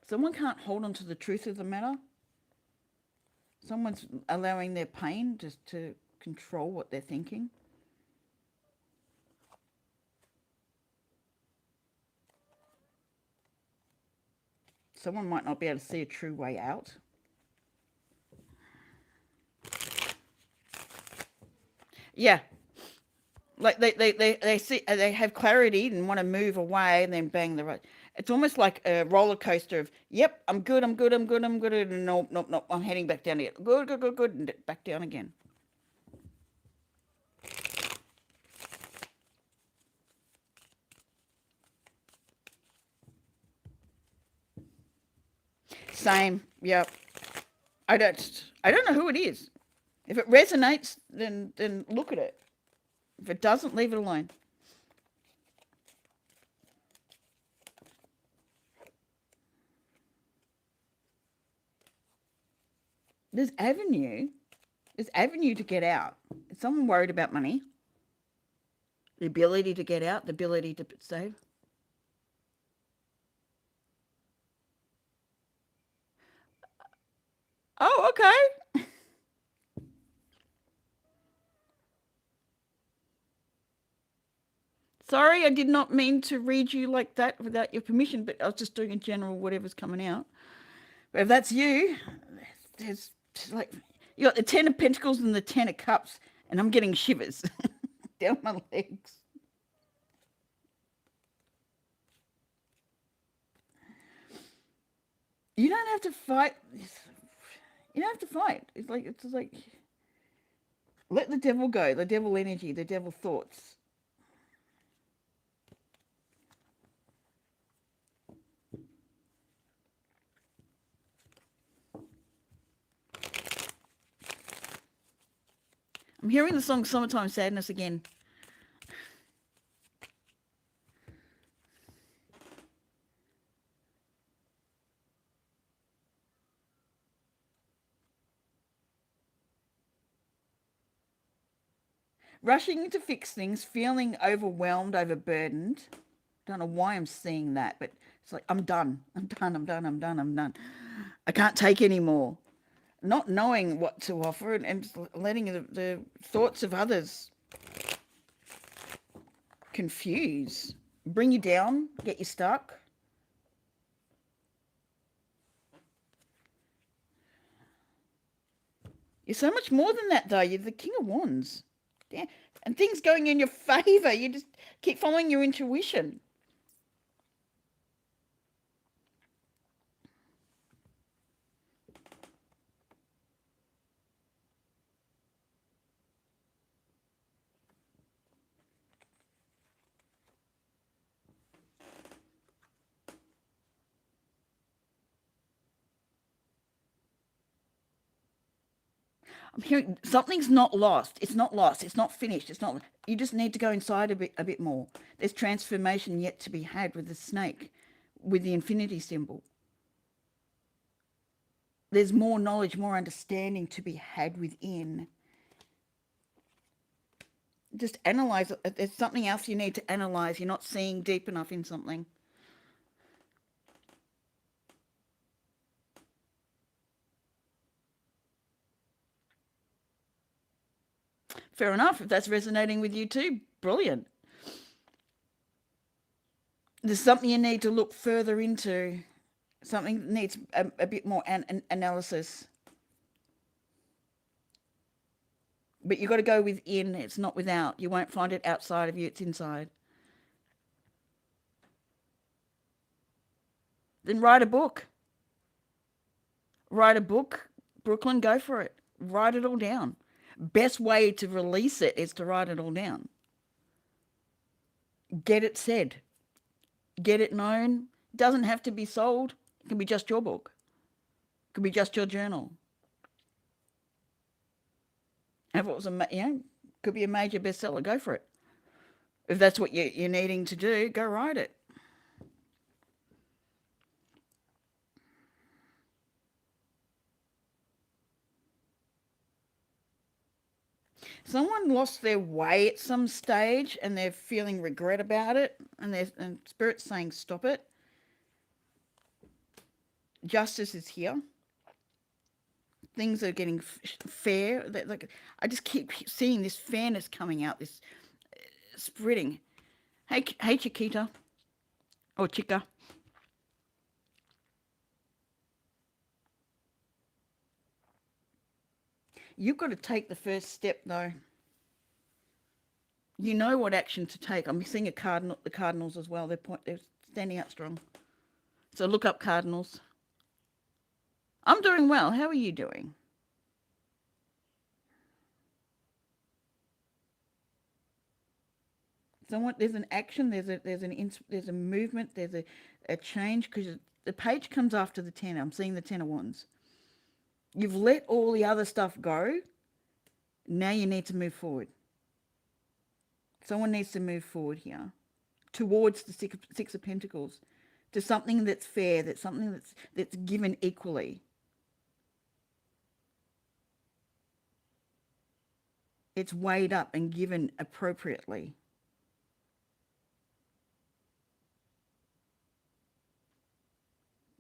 Someone can't hold on to the truth of the matter. Someone's allowing their pain just to control what they're thinking. Someone might not be able to see a true way out. Yeah. Like they see, they have clarity and want to move away, and then bang the right. It's almost like a roller coaster of, yep, I'm good, and nope, nope, nope, I'm heading back down again. Good, good, good, good, and back down again. Same, yep. I don't know who it is. If it resonates, then look at it. If it doesn't, leave it alone. There's avenue. There's avenue to get out. Is someone worried about money? The ability to get out, the ability to save. Oh, okay. Sorry, I did not mean to read you like that without your permission, but I was just doing a general whatever's coming out. But if that's you, there's like, you got the Ten of Pentacles and the Ten of Cups, and I'm getting shivers down my legs. You don't have to fight. You don't have to fight. It's like let the devil go, the devil energy, the devil thoughts. I'm hearing the song Summertime Sadness again. Rushing to fix things, feeling overwhelmed, overburdened. Don't know why I'm seeing that, but it's like, I'm done. I'm done. I'm done. I'm done. I'm done. I can't take any more. Not knowing what to offer, and letting the thoughts of others confuse, bring you down, get you stuck. You're so much more than that, though. You're the King of Wands. Yeah. And things going in your favor. You just keep following your intuition. I'm hearing something's not lost. It's not lost. It's not finished. It's not. You just need to go inside a bit more. There's transformation yet to be had with the snake, with the infinity symbol. There's more knowledge, more understanding to be had within. Just analyze it. There's something else you need to analyze. You're not seeing deep enough in something. Fair enough. If that's resonating with you too, brilliant. There's something you need to look further into. Something that needs a bit more analysis. But you've got to go within. It's not without. You won't find it outside of you. It's inside. Then write a book. Write a book. Brooklyn, go for it. Write it all down. Best way to release it is to write it all down. Get it said. Get it known. It doesn't have to be sold. It can be just your book. It can be just your journal. If it was could be a major bestseller, go for it. If that's what you're needing to do, go write it. Someone lost their way at some stage and they're feeling regret about it, and Spirit's saying stop it. Justice is here. Things are getting fair. Like, I just keep seeing this fairness coming out, this spreading. Hey, Chiquita or Chica. You've got to take the first step, though. You know what action to take. I'm seeing the cardinals as well. They're standing out strong. So look up cardinals. I'm doing well. How are you doing? There's an action. There's a movement. There's a change, because the page comes after the 10. I'm seeing the 10 of wands. You've let all the other stuff go. Now you need to move forward. Someone needs to move forward here towards the six of pentacles, to something that's fair, that's something that's given equally. It's weighed up and given appropriately.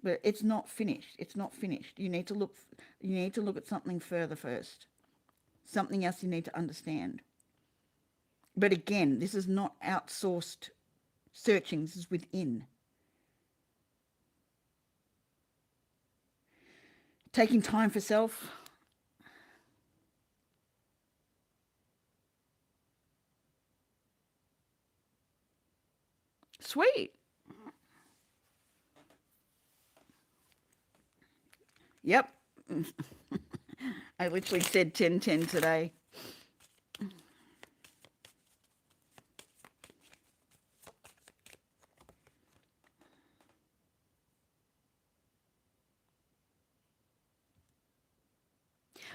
But it's not finished. It's not finished. You need to look at something further first. Something else you need to understand. But again, this is not outsourced searching. This is within. Taking time for self. Sweet. Yep. I literally said 10-10 today.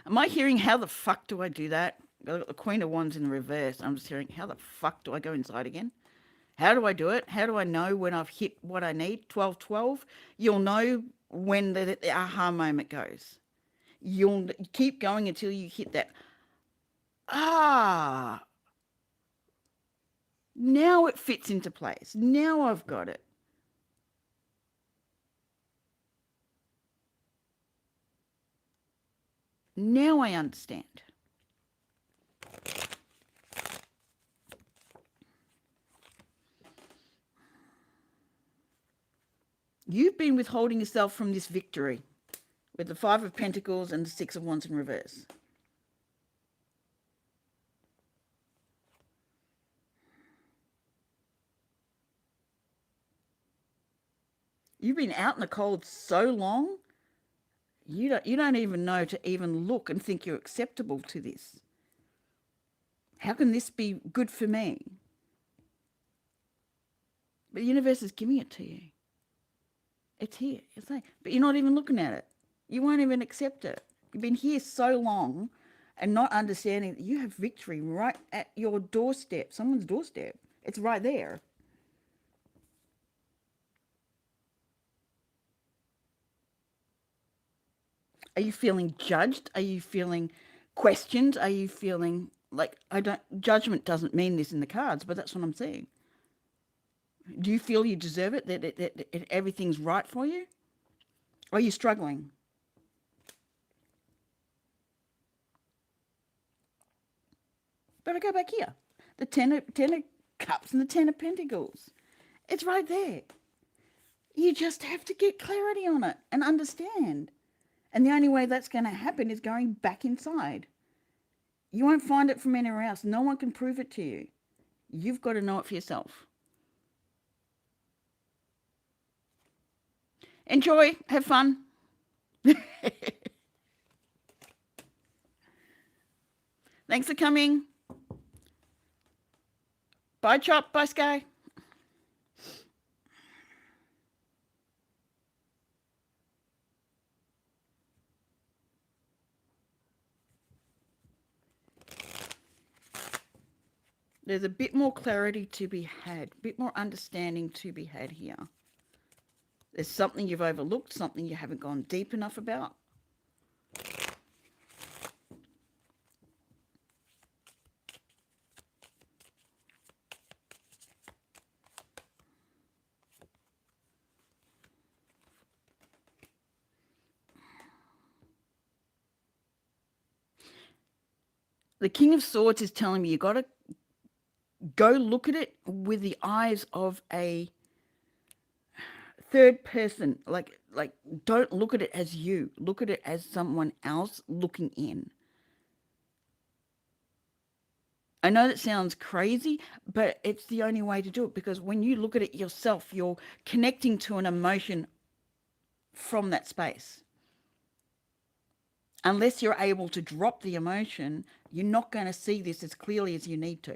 Am I hearing, how the fuck do I do that? The Queen of Wands in reverse. I'm just hearing, how the fuck do I go inside again? How do I do it? How do I know when I've hit what I need? 12-12. You'll know when the aha moment goes. You'll keep going until you hit that. Ah, now it fits into place. Now I've got it. Now I understand. You've been withholding yourself from this victory with the Five of Pentacles and the Six of Wands in reverse. You've been out in the cold so long, you don't even know to even look and think you're acceptable to this. How can this be good for me? But the universe is giving it to you. It's here. It's like, but you're not even looking at it. You won't even accept it. You've been here so long and not understanding that you have victory right at your doorstep, someone's doorstep. It's right there. Are you feeling judged? Are you feeling questioned? Are you feeling like judgment doesn't mean this in the cards, but that's what I'm saying. Do you feel you deserve it, that everything's right for you? Or are you struggling? But I go back here. The ten of cups and the 10 of pentacles. It's right there. You just have to get clarity on it and understand. And the only way that's going to happen is going back inside. You won't find it from anywhere else. No one can prove it to you. You've got to know it for yourself. Enjoy. Have fun. Thanks for coming. Bye, Chop. Bye, Sky. There's a bit more clarity to be had, a bit more understanding to be had here. There's something you've overlooked, something you haven't gone deep enough about. The King of Swords is telling me you got to go look at it with the eyes of a third person. Like don't look at it as you. Look at it as someone else looking in. I know that sounds crazy, but it's the only way to do it, because when you look at it yourself, you're connecting to an emotion from that space. Unless you're able to drop the emotion, you're not going to see this as clearly as you need to.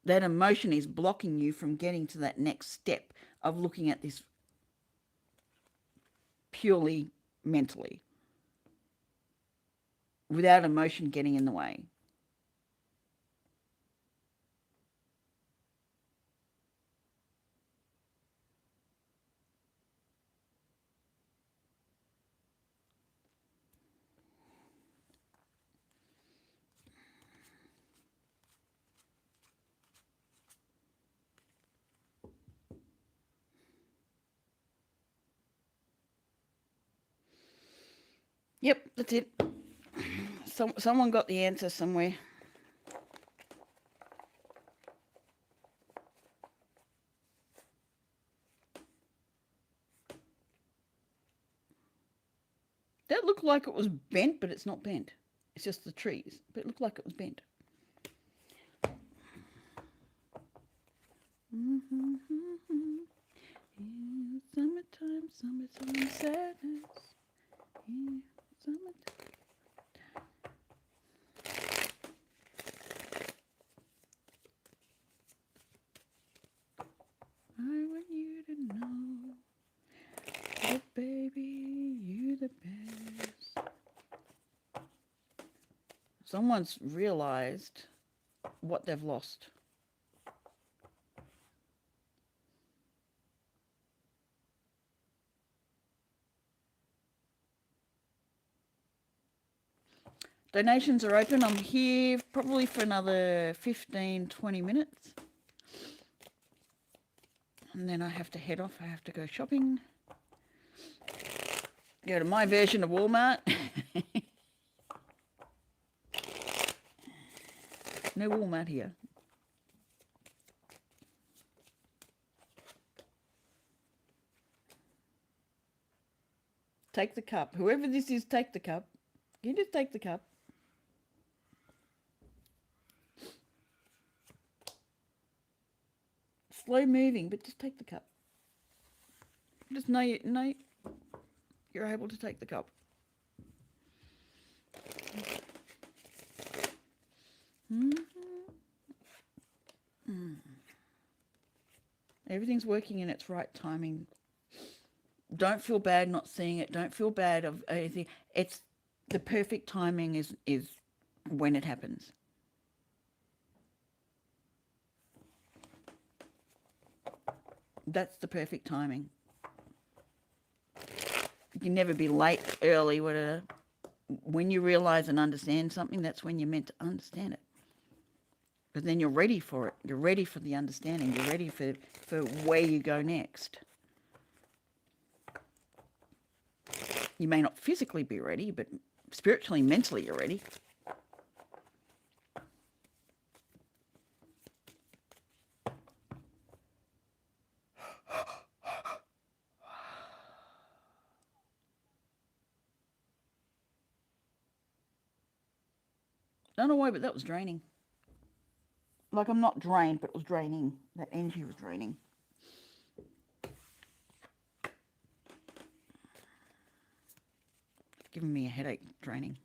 That emotion is blocking you from getting to that next step of looking at this purely mentally, without emotion getting in the way. Yep, that's it. Someone got the answer somewhere. That looked like it was bent, but it's not bent. It's just the trees. But it looked like it was bent. Summertime, summertime sadness. Summertime. I want you to know that, baby, you're the best. Someone's realized what they've lost. Donations are open. I'm here probably for another 15, 20 minutes. And then I have to head off. I have to go shopping. Go to my version of Walmart. No Walmart here. Take the cup. Whoever this is, take the cup. You just take the cup. slow moving, but just take the cup. Just know you're able to take the cup. Everything's working in its right timing. Don't feel bad not seeing it. Don't feel bad of anything. It's the perfect timing is when it happens. That's the perfect timing. You can never be late, early, whatever. When you realize and understand something, that's when you're meant to understand it. Because then you're ready for it. You're ready for the understanding. You're ready for where you go next. You may not physically be ready, but spiritually, mentally, you're ready. Don't know why, but that was draining. Like, I'm not drained, but it was draining. That energy was draining. Giving me a headache, draining.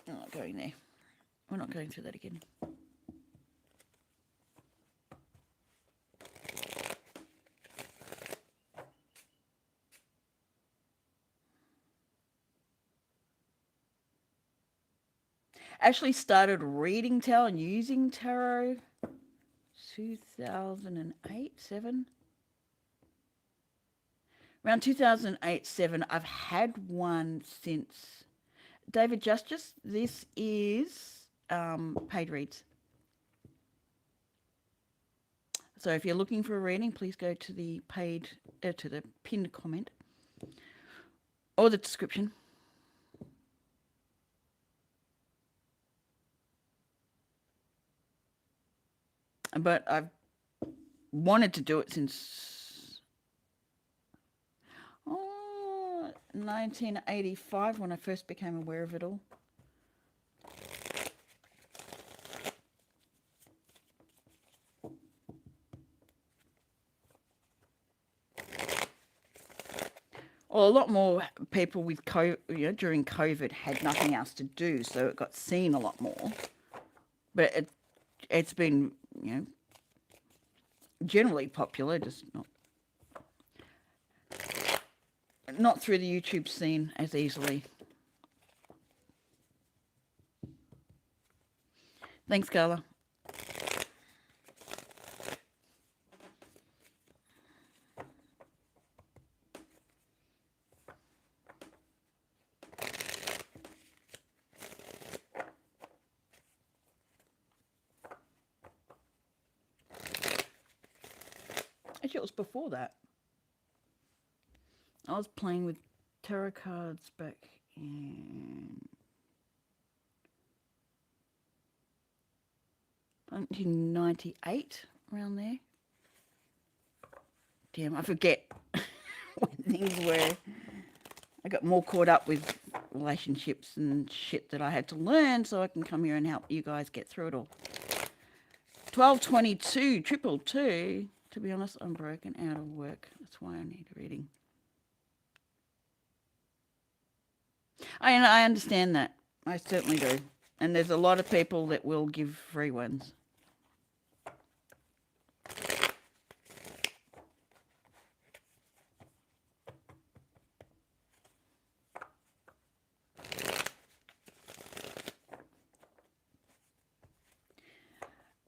I'm not going there. We're not going through that again. Actually started reading tarot and using tarot 2008, 7. Around 2008, 7. I've had one since. David Justice, this is paid reads. So if you're looking for a reading, please go to the to the pinned comment or the description. But I've wanted to do it since 1985 when I first became aware of it all. Well, a lot more people with COVID, during COVID had nothing else to do, so it got seen a lot more. But it's been, generally popular, just not through the YouTube scene as easily. Thanks, Carla. Actually, it was before that. I was playing with tarot cards back in 1998, around there. Damn, I forget when things were. I got more caught up with relationships and shit that I had to learn so I can come here and help you guys get through it all. 1222 222. To be honest, I'm broken out of work. That's why I need a reading. I understand that. I certainly do. And there's a lot of people that will give free ones.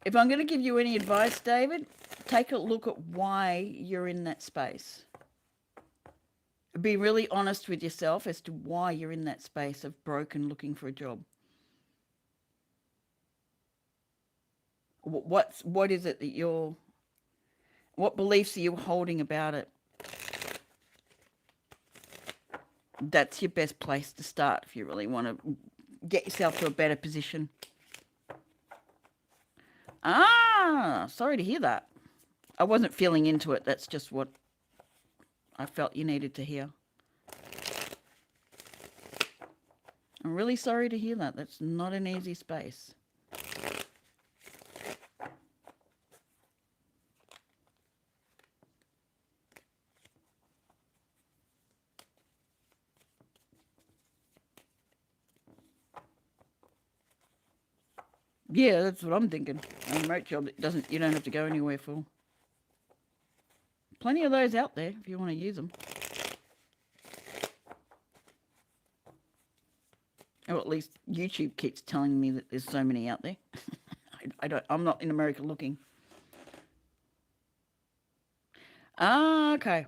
If I'm going to give you any advice, David, take a look at why you're in that space. Be really honest with yourself as to why you're in that space of broken looking for a job. What is it that what beliefs are you holding about it? That's your best place to start if you really want to get yourself to a better position. Ah, sorry to hear that. I wasn't feeling into it. That's just what I felt you needed to hear. I'm really sorry to hear that. That's not an easy space. Yeah, that's what I'm thinking. A remote job that you don't have to go anywhere for. Plenty of those out there if you want to use them. Or at least YouTube keeps telling me that there's so many out there. I'm not in America looking. Ah, okay.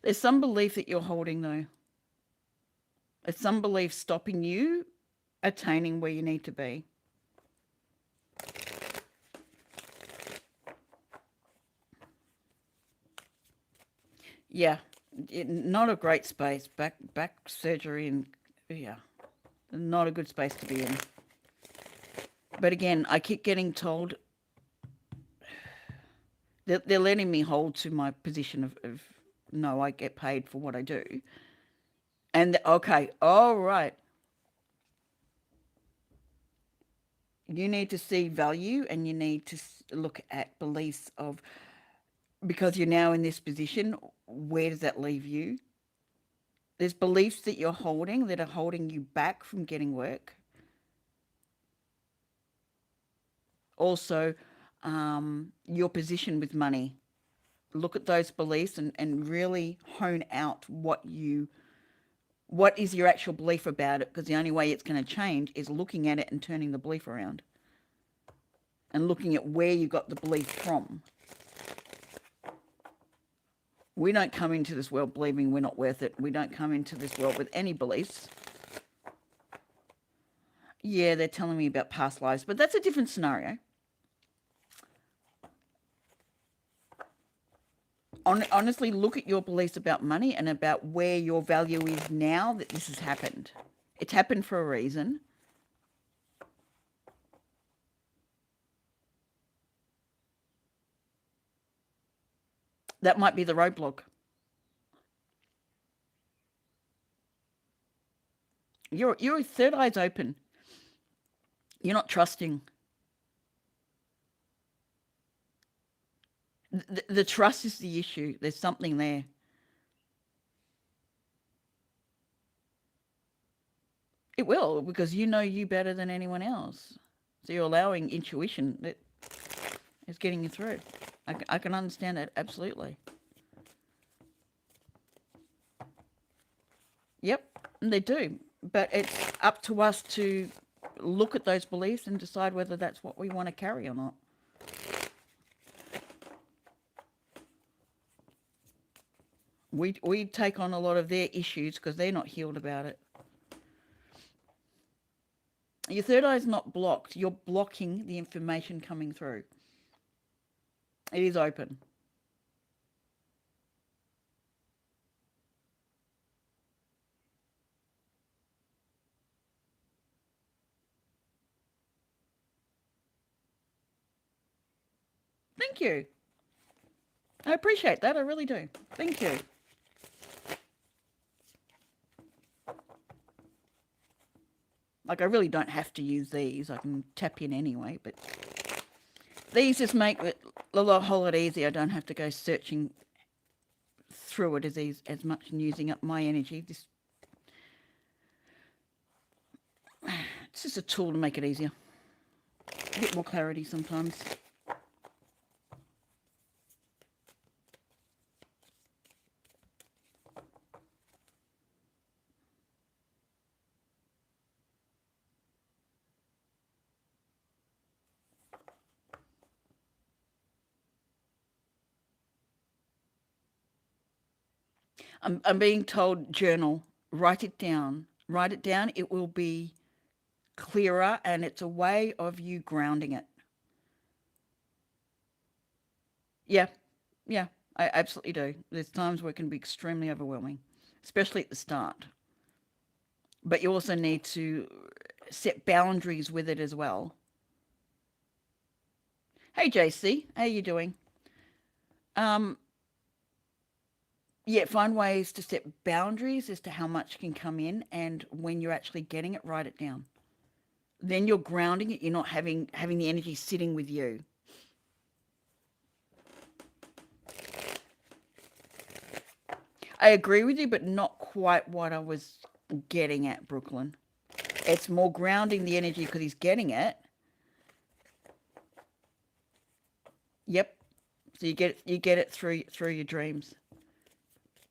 There's some belief that you're holding though. There's some belief stopping you attaining where you need to be. Yeah, not a great space. Back surgery and yeah, not a good space to be in. But again, I keep getting told they're letting me hold to my position of no, I get paid for what I do. And okay, all right, you need to see value and you need to look at beliefs of because you're now in this position, where does that leave you? There's beliefs that you're holding that are holding you back from getting work. Also, your position with money. Look at those beliefs and really hone out what is your actual belief about it, because the only way it's going to change is looking at it and turning the belief around and looking at where you got the belief from. We don't come into this world believing we're not worth it. We don't come into this world with any beliefs. Yeah, they're telling me about past lives, but that's a different scenario. Honestly, look at your beliefs about money and about where your value is now that this has happened. It's happened for a reason. That might be the roadblock. Your third eye's open. You're not trusting. The trust is the issue. There's something there. It will, because you know you better than anyone else. So you're allowing intuition that is getting you through. I can understand that absolutely. Yep, and they do. But it's up to us to look at those beliefs and decide whether that's what we want to carry or not. We take on a lot of their issues because they're not healed about it. Your third eye is not blocked. You're blocking the information coming through. It is open. Thank you. I appreciate that. I really do. Thank you. Like, I really don't have to use these. I can tap in anyway, but these just make it a whole lot easier. I don't have to go searching through it as much and using up my energy. It's just a tool to make it easier. A bit more clarity sometimes. I'm being told journal, write it down. Write it down. It will be clearer and it's a way of you grounding it. Yeah, yeah, I absolutely do. There's times where it can be extremely overwhelming, especially at the start. But you also need to set boundaries with it as well. Hey JC, how you doing? Um, yeah, find ways to set boundaries as to how much can come in, and when you're actually getting it, write it down. Then you're grounding it. You're not having the energy sitting with you. I agree with you, but not quite what I was getting at, Brooklyn. It's more grounding the energy because he's getting it. Yep. So you get it through your dreams.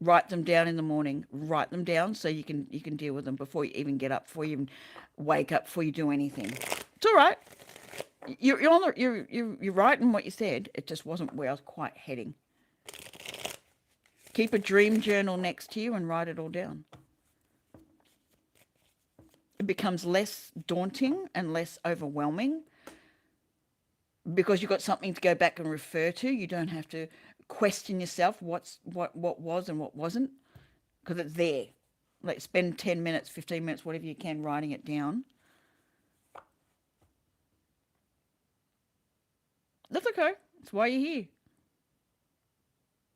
Write them down in the morning. Write them down so you can deal with them before you even get up, before you even wake up, before you do anything. It's all right. You're on the, you're right in what you said. It just wasn't where I was quite heading. Keep a dream journal next to you and write it all down. It becomes less daunting and less overwhelming because you've got something to go back and refer to. You don't have to question yourself what was and what wasn't because it's there. Like spend 10 minutes, 15 minutes, whatever you can writing it down. That's okay. That's why you're here.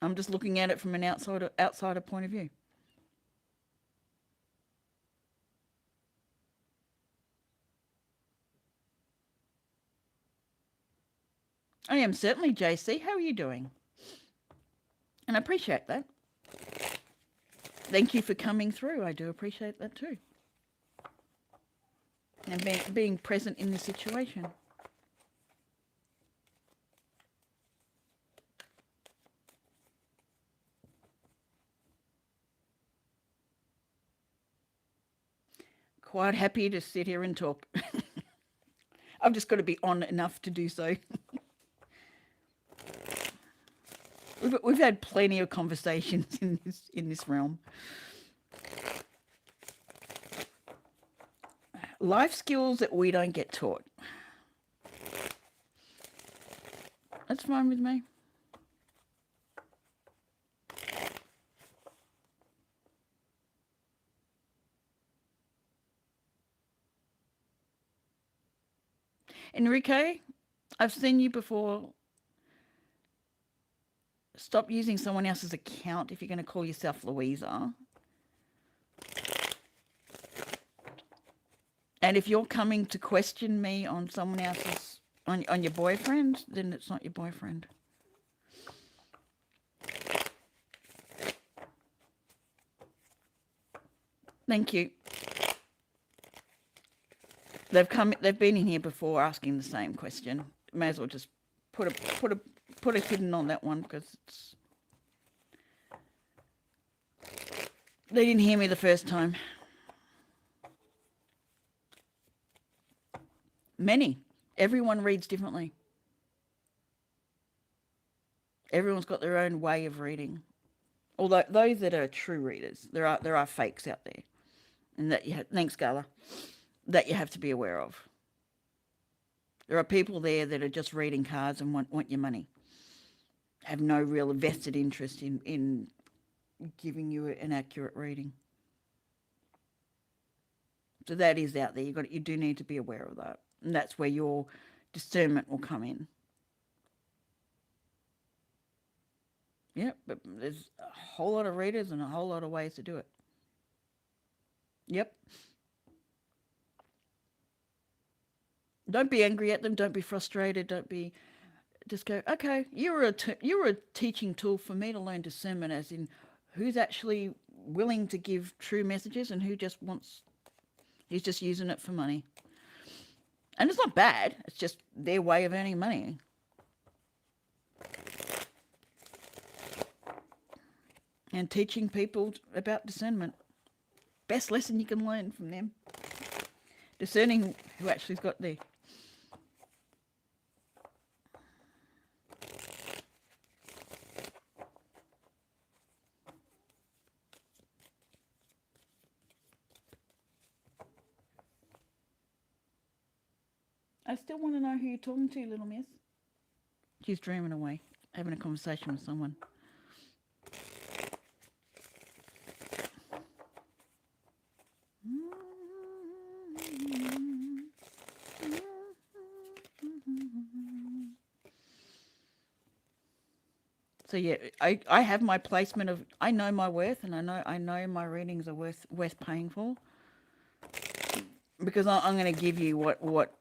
I'm just looking at it from an outsider point of view. I am certainly JC. How are you doing? And I appreciate that. Thank you for coming through. I do appreciate that too. And being present in the situation. Quite happy to sit here and talk. I've just got to be on enough to do so. We've had plenty of conversations in this realm. Life skills that we don't get taught. That's fine with me. Enrique, I've seen you before. Stop using someone else's account if you're going to call yourself Louisa. And if you're coming to question me on someone else's, on your boyfriend, then it's not your boyfriend. Thank you. They've been in here before asking the same question. May as well just put a hidden on that one because they didn't hear me the first time. Many. Everyone reads differently. Everyone's got their own way of reading. Although those that are true readers, there are fakes out there, and that thanks Gala, that you have to be aware of. There are people there that are just reading cards and want your money, have no real vested interest in giving you an accurate reading. So that is out there. You do need to be aware of that, and that's where your discernment will come in. Yeah, but there's a whole lot of readers and a whole lot of ways to do it. Yep. Don't be angry at them. Don't be frustrated. Don't be. Just go. Okay, you're a teaching tool for me to learn discernment, as in who's actually willing to give true messages and who just wants. He's just using it for money. And it's not bad. It's just their way of earning money. And teaching people about discernment. Best lesson you can learn from them. Discerning who actually's got there. I still want to know who you're talking to, little miss. She's dreaming away, having a conversation with someone. So yeah, I have my placement of, I know my worth, and I know my readings are worth paying for, because I'm going to give you what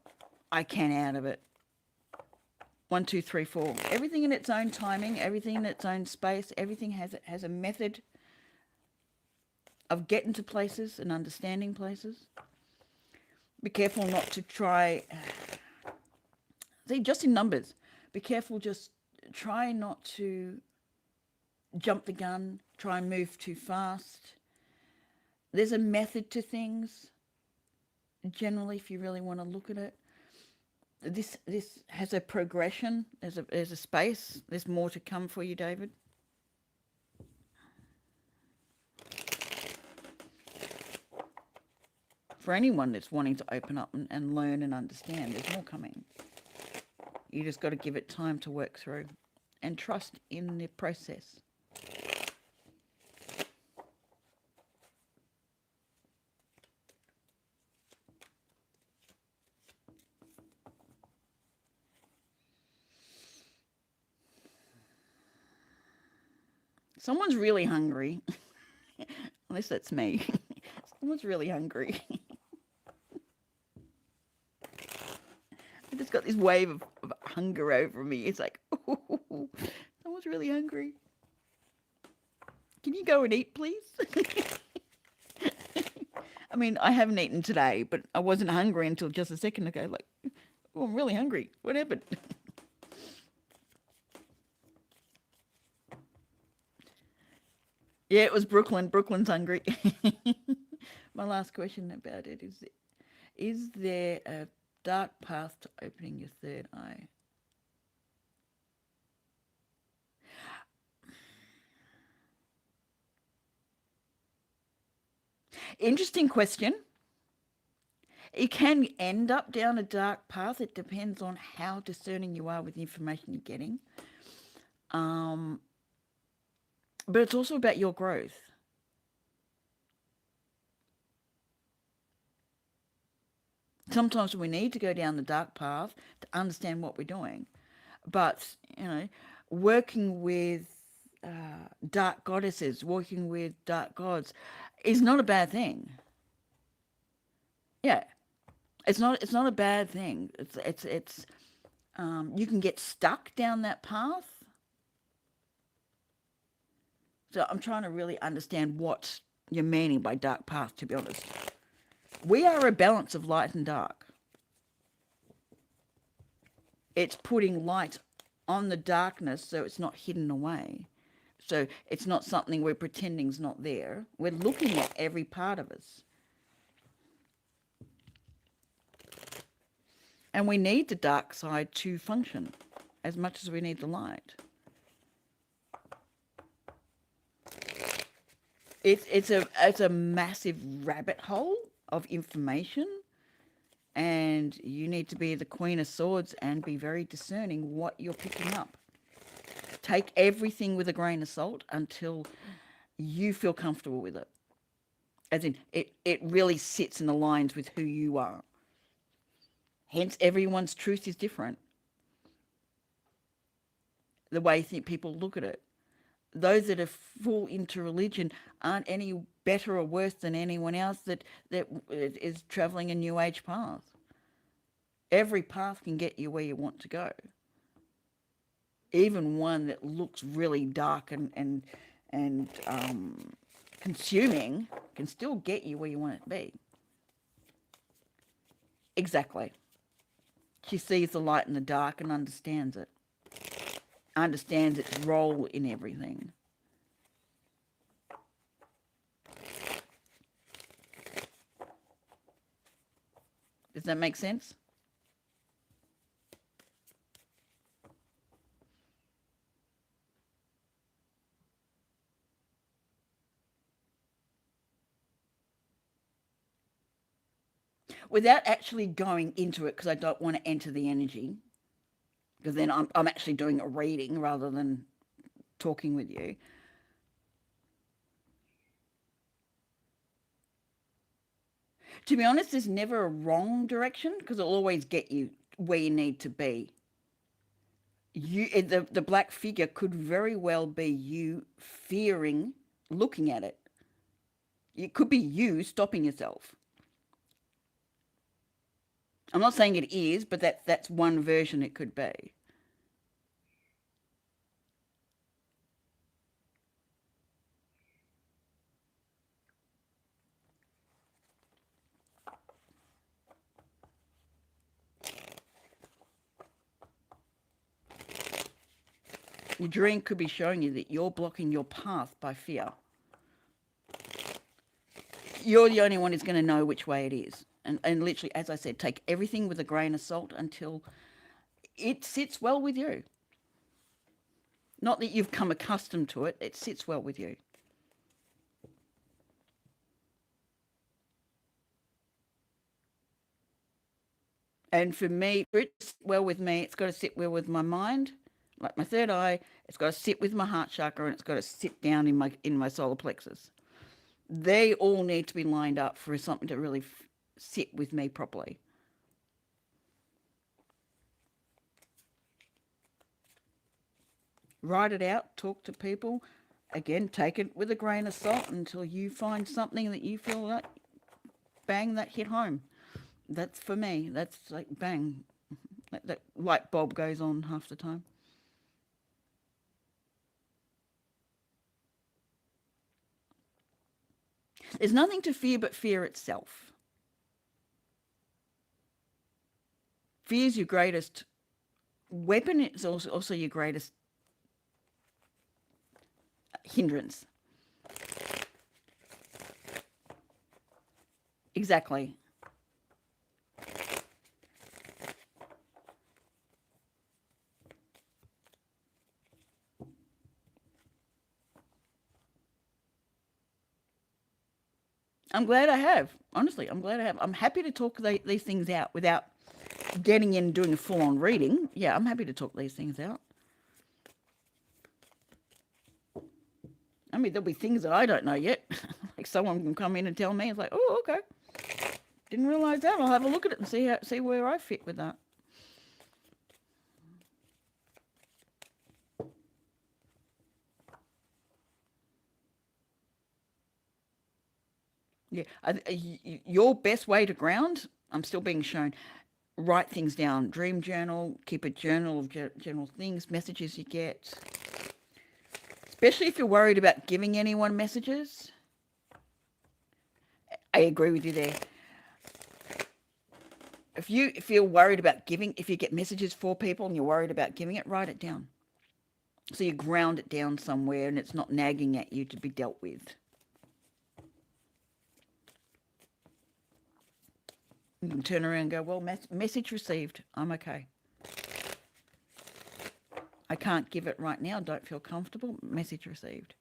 I can out of it. 1, 2, 3, 4. Everything in its own timing, everything in its own space, everything has a method of getting to places and understanding places. Be careful not to try. See, just in numbers, be careful. Just try not to jump the gun. Try and move too fast. There's a method to things. Generally, if you really want to look at it, this has a progression. There's a space. There's more to come for you, David. For anyone that's wanting to open up and learn and understand, there's more coming. You just got to give it time to work through and trust in the process. Someone's really hungry. Unless that's me. Someone's really hungry. I just got this wave of hunger over me. It's like, ooh, someone's really hungry. Can you go and eat, please? I mean, I haven't eaten today, but I wasn't hungry until just a second ago. Like, oh, I'm really hungry. What happened? Yeah, it was Brooklyn. Brooklyn's hungry. My last question about it is there a dark path to opening your third eye? Interesting question. It can end up down a dark path. It depends on how discerning you are with the information you're getting. But it's also about your growth. Sometimes we need to go down the dark path to understand what we're doing. But, working with dark goddesses, working with dark gods is not a bad thing. Yeah, it's not a bad thing. It's you can get stuck down that path. So I'm trying to really understand what you're meaning by dark path, to be honest. We are a balance of light and dark. It's putting light on the darkness so it's not hidden away. So it's not something we're pretending's not there. We're looking at every part of us. And we need the dark side to function as much as we need the light. It's a massive rabbit hole of information, and you need to be the Queen of Swords and be very discerning what you're picking up. Take everything with a grain of salt until you feel comfortable with it. As in, it really sits and aligns with who you are. Hence, everyone's truth is different. The way people look at it. Those that are full into religion aren't any better or worse than anyone else that is traveling a new age path. Every path can get you where you want to go. Even one that looks really dark and consuming can still get you where you want it to be. Exactly. She sees the light in the dark and understands its role in everything. Does that make sense? Without actually going into it, because I don't want to enter the energy, because then I'm actually doing a reading rather than talking with you. To be honest, there's never a wrong direction because it'll always get you where you need to be. The black figure could very well be you fearing looking at it. It could be you stopping yourself. I'm not saying it is, but that's one version it could be. Your dream could be showing you that you're blocking your path by fear. You're the only one who's going to know which way it is. And literally, as I said, take everything with a grain of salt until it sits well with you. Not that you've come accustomed to it, it sits well with you. And for me, for it to sit well with me, it's got to sit well with my mind, like my third eye. It's got to sit with my heart chakra, and it's got to sit down in my solar plexus. They all need to be lined up for something to really sit with me properly. Write it out, talk to people. Again, take it with a grain of salt until you find something that you feel like bang, that hit home. That's for me. That's like bang. That light bulb goes on half the time. There's nothing to fear but fear itself. Fear is your greatest weapon. It's also your greatest hindrance. Exactly. I'm glad I have. Honestly, I'm glad I have. I'm happy to talk these things out without getting in and doing a full on reading. Yeah, I'm happy to talk these things out. I mean, there'll be things that I don't know yet. Like someone can come in and tell me, it's like, oh, okay, didn't realize that. I'll have a look at it and see where I fit with that. Yeah, your best way to ground. I'm still being shown. Write things down. Dream journal. Keep a journal of general things, messages you get. Especially if you're worried about giving anyone messages. I agree with you there. If you feel worried about giving, if you get messages for people and you're worried about giving it, write it down. So you ground it down somewhere and it's not nagging at you to be dealt with. You can turn around and go, well, message received. I'm okay. I can't give it right now. Don't feel comfortable. Message received.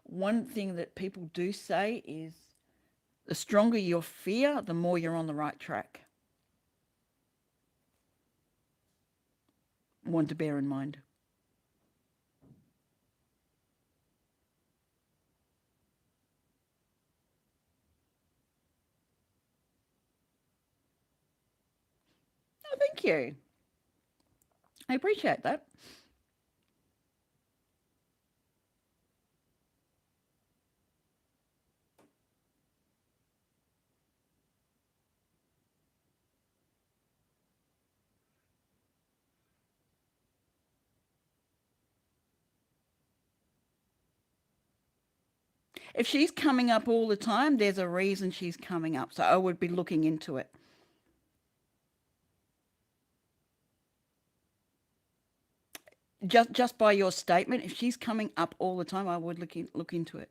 One thing that people do say is the stronger your fear, the more you're on the right track. One to bear in mind. Oh, thank you. I appreciate that. If she's coming up all the time, there's a reason she's coming up. So I would be looking into it. Just by your statement, if she's coming up all the time, I would look into it.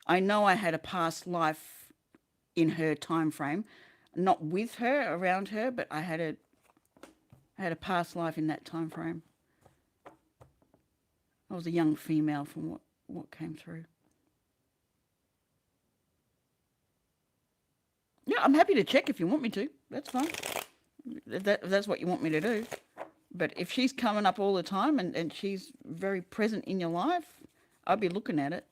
I know I had a past life in her time frame, not with her, around her, but I had a past life in that time frame. I was a young female from what came through. Yeah, I'm happy to check if you want me to. That's fine. That's what you want me to do. But if she's coming up all the time and she's very present in your life, I'll be looking at it.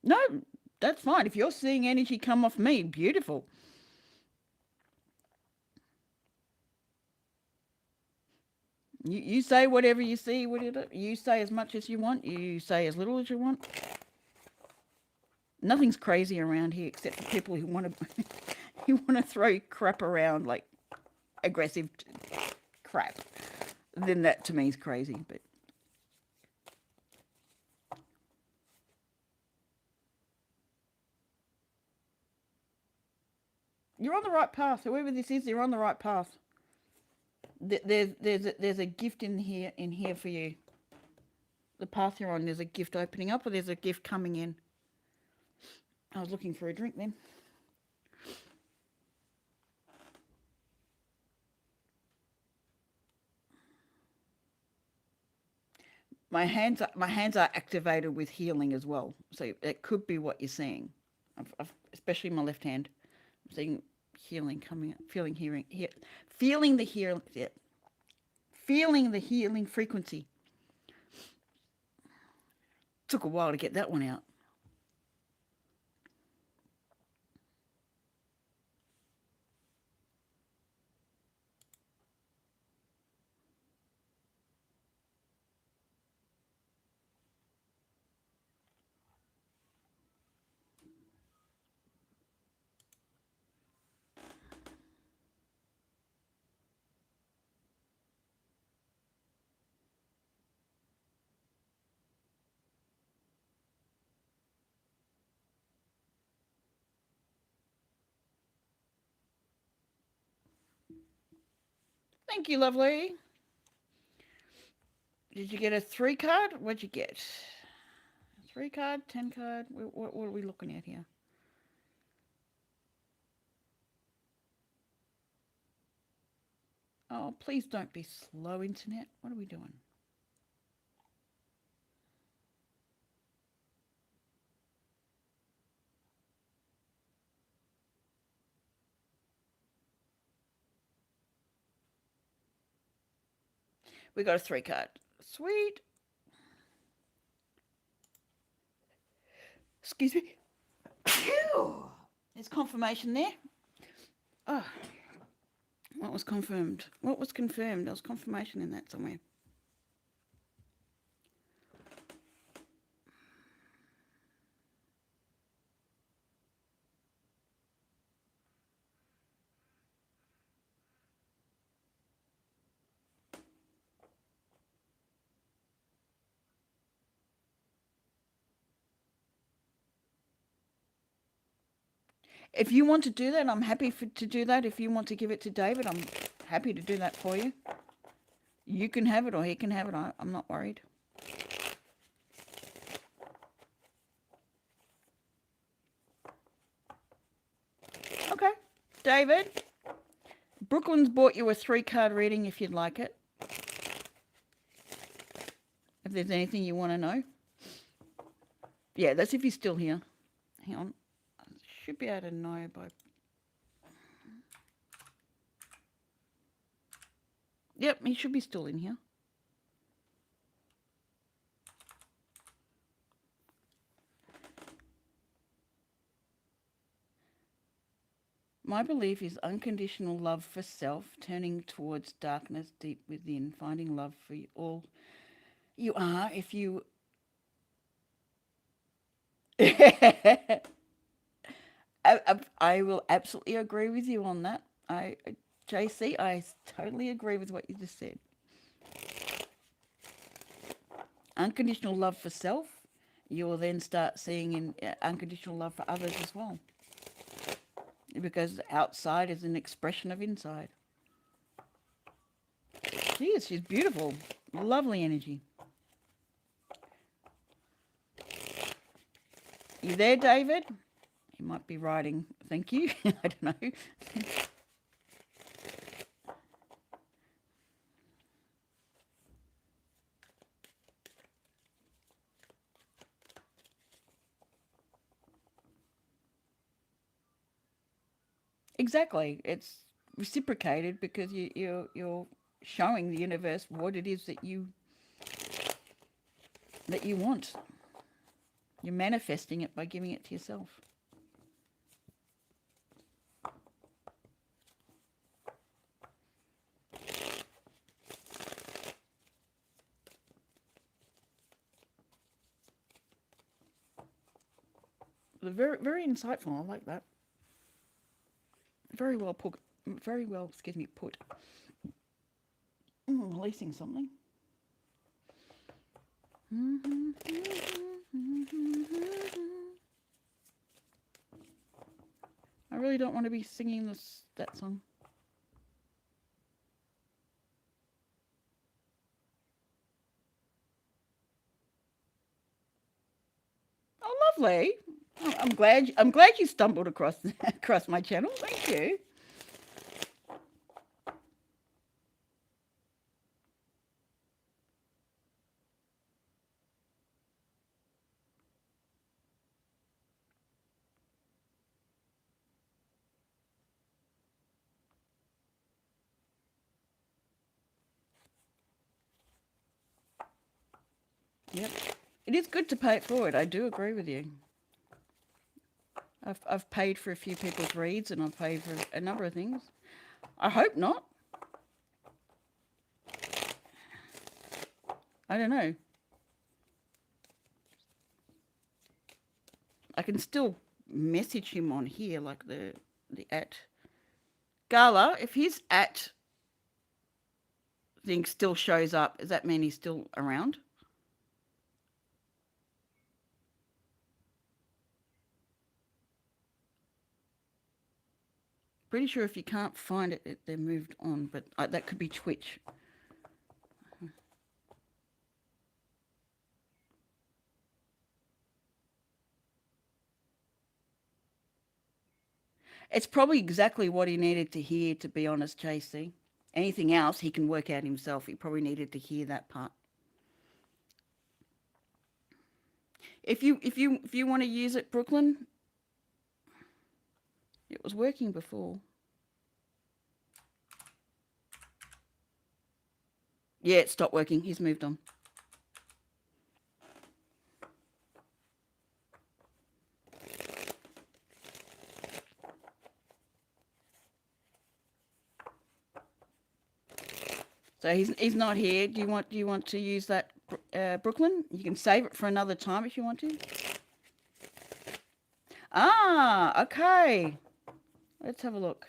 No, that's fine. If you're seeing energy come off me, beautiful. You say whatever you see, whatever. You say as much as you want. You say as little as you want. Nothing's crazy around here except for people who want to who want to throw crap around like aggressive crap. Then that to me is crazy. But you're on the right path. Whoever this is, you're on the right path. There's a gift in here for you. The path you're on, there's a gift opening up, or there's a gift coming in. I was looking for a drink then. My hands are activated with healing as well. So it could be what you're seeing. Especially my left hand. I'm seeing healing coming up, feeling the healing, yeah, feeling the healing frequency. Took a while to get that one out. Thank you, lovely. Did you get a 3 card? What'd you get? 3 card, 10 card? What are we looking at here? Oh, please don't be slow, internet. What are we doing? We got a 3 card. Sweet. Excuse me. Phew. There's confirmation there. Oh, what was confirmed? What was confirmed? There was confirmation in that somewhere. If you want to do that, I'm happy to do that. If you want to give it to David, I'm happy to do that for you. You can have it or he can have it. I'm not worried. Okay. David, Brooklyn's bought you a 3 card reading if you'd like it. If there's anything you want to know. Yeah, that's if he's still here. Hang on. I should be able to know by... Yep, he should be still in here. My belief is unconditional love for self, turning towards darkness deep within, finding love for all you are. If you... I will absolutely agree with you on that. JC, I totally agree with what you just said. Unconditional love for self, you will then start seeing in unconditional love for others as well, because outside is an expression of inside. She is. She's beautiful, lovely energy. You there, David? He might be writing. Thank you. I don't know. Exactly. It's reciprocated because you're showing the universe what it is that you want. You're manifesting it by giving it to yourself. Very very insightful. I like that. Very well put. Very well. Excuse me. Put. Releasing something. I really don't want to be singing that song. Oh, lovely. I'm glad you stumbled across across my channel. Thank you. Yep. It is good to pay it forward. I do agree with you. I've paid for a few people's reads and I've paid for a number of things. I hope not. I don't know. I can still message him on here, like the at Gala. If his at thing still shows up, does that mean he's still around? Pretty sure if you can't find it, they're moved on, but that could be Twitch. It's probably exactly what he needed to hear, to be honest, JC. Anything else he can work out himself. He probably needed to hear that part. If you want to use it, Brooklyn, it was working before. Yeah, it stopped working. He's moved on. So he's not here. Do you want to use that, Brooklyn? You can save it for another time if you want to. Ah, okay. Let's have a look.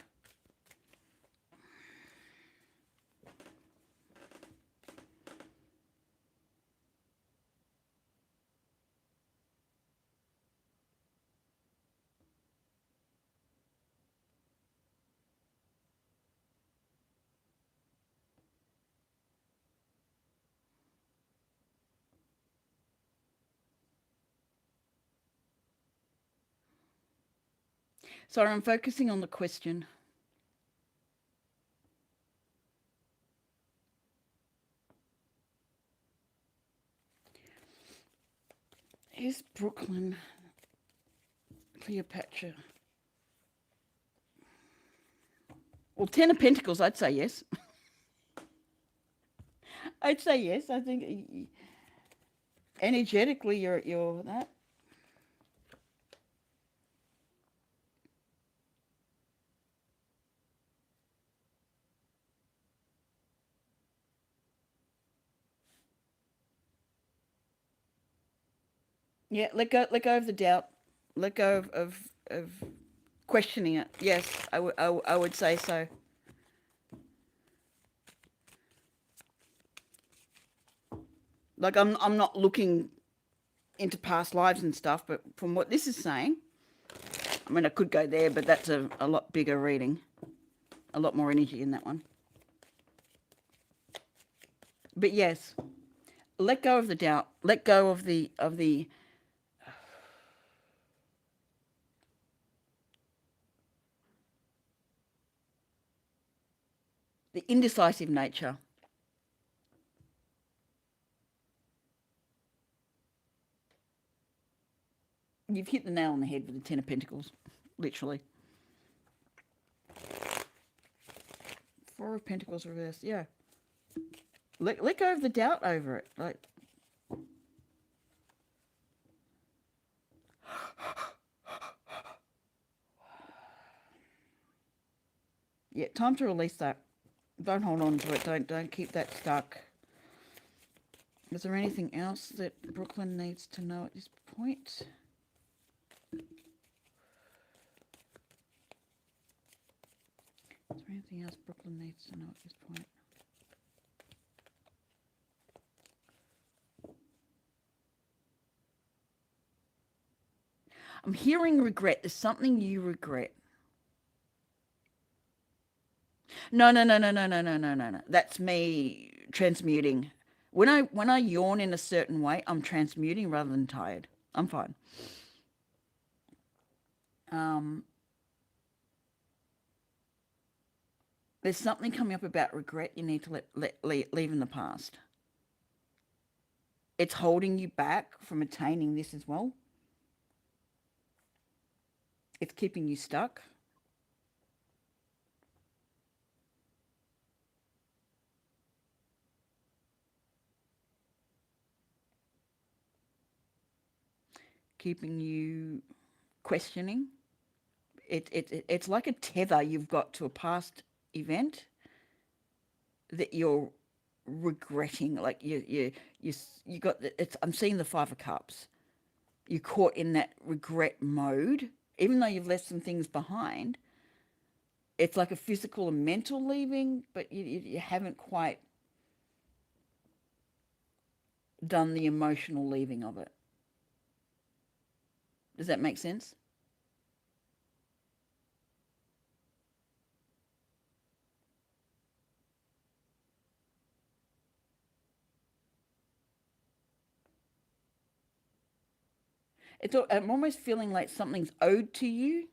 Sorry, I'm focusing on the question. Is Brooklyn Cleopatra? Well, Ten of Pentacles, I'd say yes. I'd say yes. I think energetically you're that. Yeah, let go of the doubt. Let go of questioning it. Yes, I would say so. Like I'm not looking into past lives and stuff, but from what this is saying, I mean, I could go there, but that's a lot bigger reading, a lot more energy in that one. But yes, let go of the doubt, let go of the indecisive nature. You've hit the nail on the head with the Ten of Pentacles, literally. Four of Pentacles reversed, yeah. Let go of the doubt over it. Like, yeah, time to release that. Don't hold on to it. Don't keep that stuck. Is there anything else that Brooklyn needs to know at this point? Is there anything else Brooklyn needs to know at this point? I'm hearing regret. There's something you regret. No, no, no, no, no, no, no, no, no, no. That's me transmuting. When I yawn in a certain way, I'm transmuting rather than tired. I'm fine. Um, there's something coming up about regret you need to leave in the past. It's holding you back from attaining this as well. It's keeping you stuck. Keeping you questioning. It's like a tether you've got to a past event that you're regretting. Like you got it's. I'm seeing the Five of Cups. You're caught in that regret mode, even though you've left some things behind. It's like a physical and mental leaving, but you haven't quite done the emotional leaving of it. Does that make sense? I'm almost feeling like something's owed to you.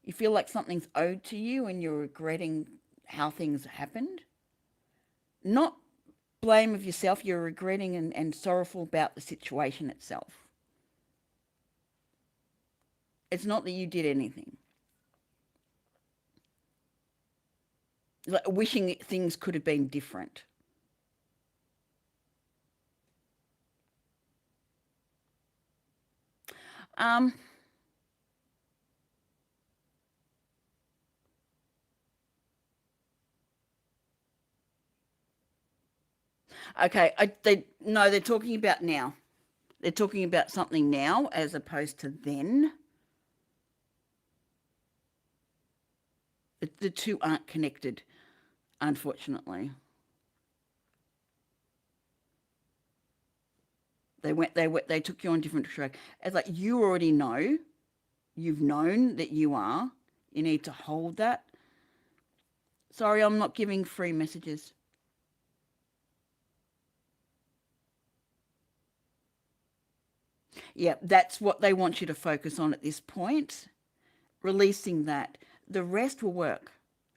You feel like something's owed to you and you're regretting how things happened. Not blame of yourself, you're regretting and sorrowful about the situation itself. It's not that you did anything. Like wishing things could have been different. Um, okay, they're talking about now. They're talking about something now as opposed to then. The two aren't connected, unfortunately. They took you on different track. It's like you already know, you've known that you are. You need to hold that. Sorry, I'm not giving free messages. Yeah, that's what they want you to focus on at this point. Releasing that. The rest will work.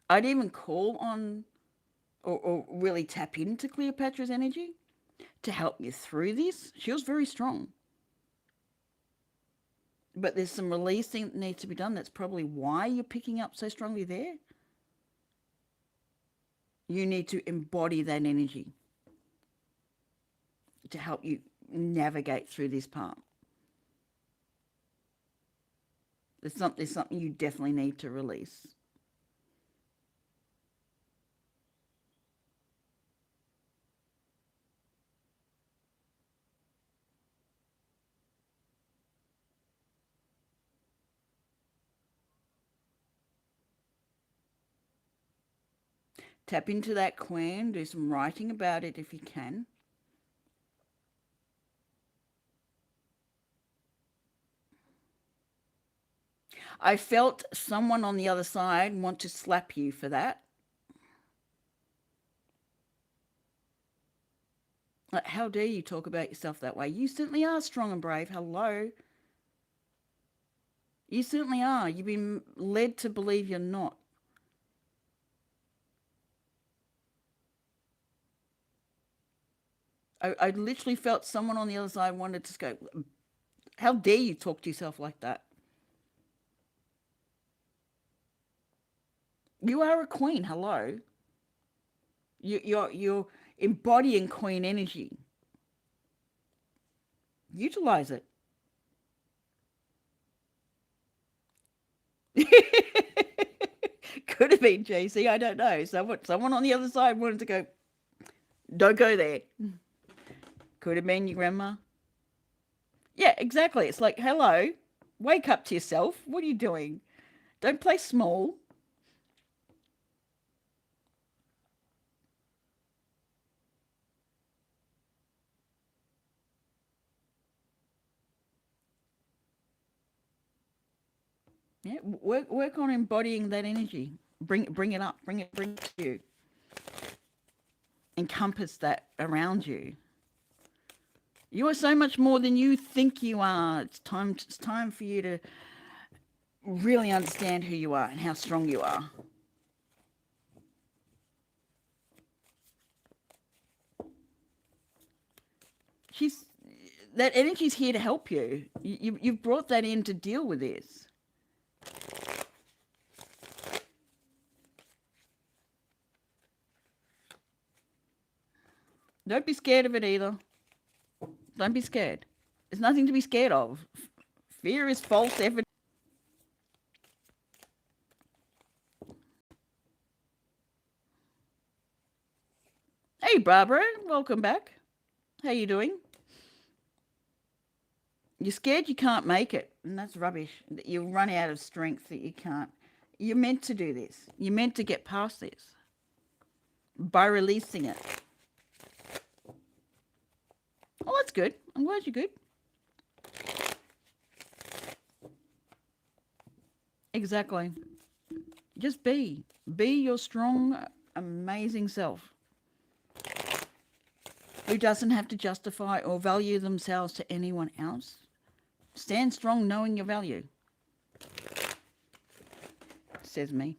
I'd even call on or really tap into Cleopatra's energy to help you through this. She was very strong. But there's some releasing that needs to be done. That's probably why you're picking up so strongly there. You need to embody that energy to help you navigate through this part. There's something you definitely need to release. Tap into that queen. Do some writing about it if you can. I felt someone on the other side want to slap you for that. Like, how dare you talk about yourself that way? You certainly are strong and brave. Hello. You certainly are. You've been led to believe you're not. I literally felt someone on the other side wanted to go, how dare you talk to yourself like that? You are a queen. Hello. You're embodying queen energy. Utilize it. Could have been JC. I don't know. Someone on the other side wanted to go, don't go there. Could have been your grandma. Yeah, exactly. It's like, hello, wake up to yourself. What are you doing? Don't play small. Yeah, work on embodying that energy. Bring it up. Bring it to you. Encompass that around you. You are so much more than you think you are. It's time for you to really understand who you are and how strong you are. She's that energy's here to help you. You've brought that in to deal with this. Don't be scared of it either. Don't be scared. There's nothing to be scared of. Fear is false evidence. Hey, Barbara, welcome back. How you doing? You're scared you can't make it, and that's rubbish. You'll run out of strength that you can't. You're meant to do this. You're meant to get past this by releasing it. Oh, that's good. I'm glad you're good. Exactly. Just be. Be your strong, amazing self who doesn't have to justify or value themselves to anyone else. Stand strong knowing your value, says me.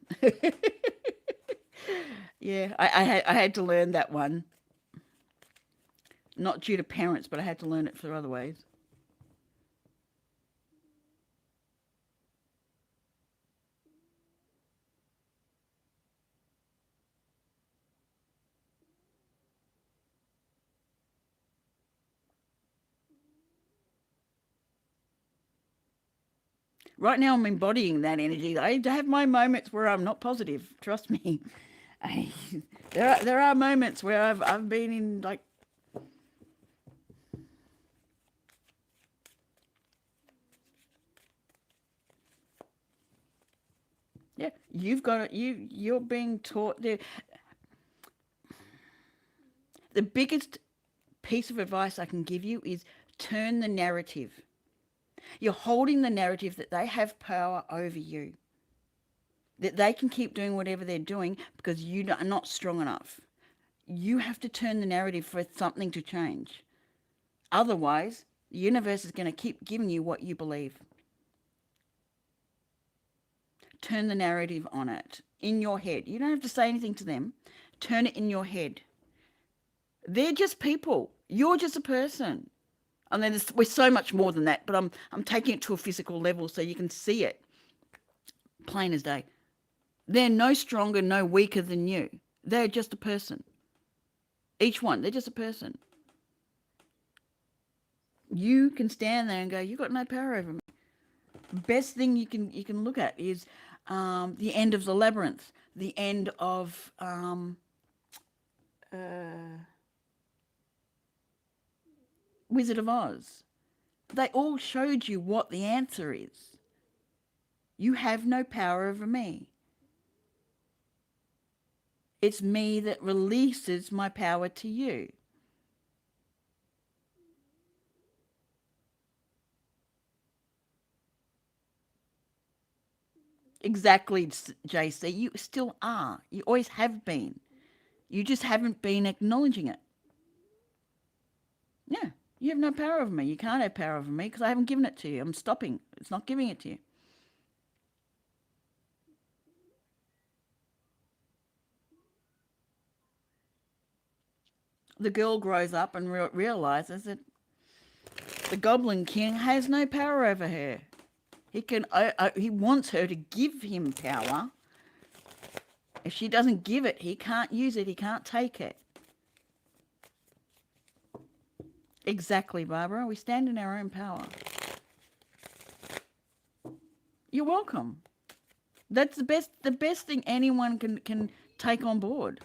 Yeah, I had to learn that one. Not due to parents, but I had to learn it through other ways. Right now, I'm embodying that energy. I have my moments where I'm not positive. Trust me. I, there are moments where I've been in like, yeah, you've got it. You're being taught the biggest piece of advice I can give you is turn the narrative. You're holding the narrative that they have power over you, that they can keep doing whatever they're doing because you are not strong enough. You have to turn the narrative for something to change. Otherwise, the universe is going to keep giving you what you believe. Turn the narrative on it in your head. You don't have to say anything to them. Turn it in your head. They're just people. You're just a person. And then we're so much more than that, but I'm taking it to a physical level so you can see it plain as day. They're no stronger, no weaker than you. They're just a person. Each one, they're just a person. You can stand there and go, "You've got no power over me." Best thing you can look at is the end of the labyrinth, the end of uh, Wizard of Oz. They all showed you what the answer is. You have no power over me. It's me that releases my power to you. Exactly, JC. You still are. You always have been. You just haven't been acknowledging it. Yeah. You have no power over me. You can't have power over me because I haven't given it to you. I'm stopping. It's not giving it to you. The girl grows up and realizes that the Goblin King has no power over her. He wants her to give him power. If she doesn't give it, he can't use it. He can't take it. Exactly, Barbara. We stand in our own power. You're welcome. That's the best thing anyone can take on board.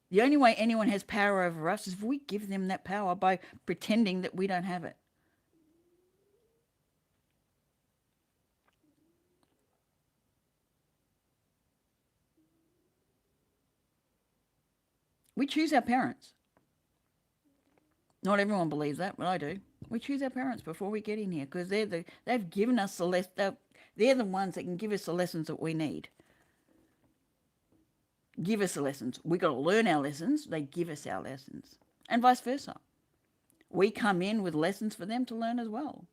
The only way anyone has power over us is if we give them that power by pretending that we don't have it. We choose our parents. Not everyone believes that, but I do. We choose our parents before we get in here because they've given us they're the ones that can give us the lessons that we need. Give us the lessons. We got to learn our lessons. They give us our lessons, and vice versa. We come in with lessons for them to learn as well.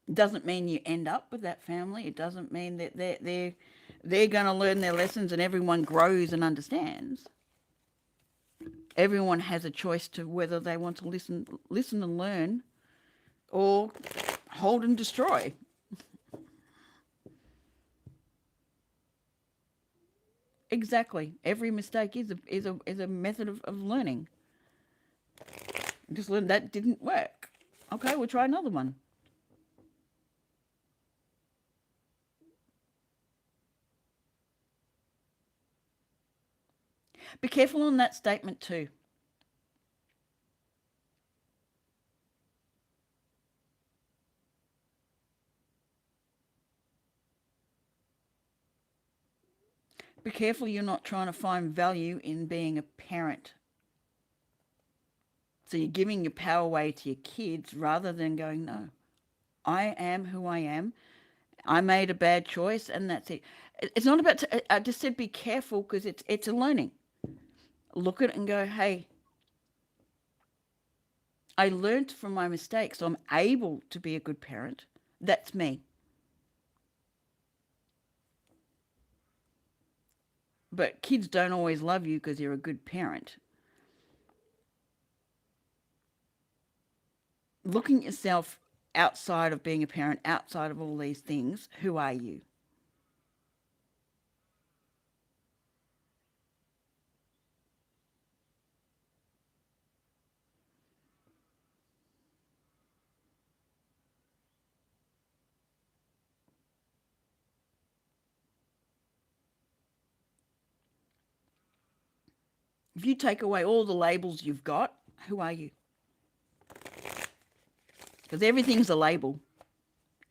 It doesn't mean you end up with that family. It doesn't mean that they're going to learn their lessons and everyone grows and understands. Everyone has a choice to whether they want to listen and learn, or hold and destroy. Exactly. Every mistake is a method of learning. Just learn that didn't work. Okay, we'll try another one. Be careful on that statement too. Be careful you're not trying to find value in being a parent. So you're giving your power away to your kids rather than going, no, I am who I am. I made a bad choice and that's it. It's not about, I just said be careful because it's a learning. Look at it and go, hey, I learned from my mistakes, so I'm able to be a good parent. That's me. But kids don't always love you because you're a good parent. Looking at yourself outside of being a parent, outside of all these things, who are you? If you take away all the labels you've got, who are you? Because everything's a label.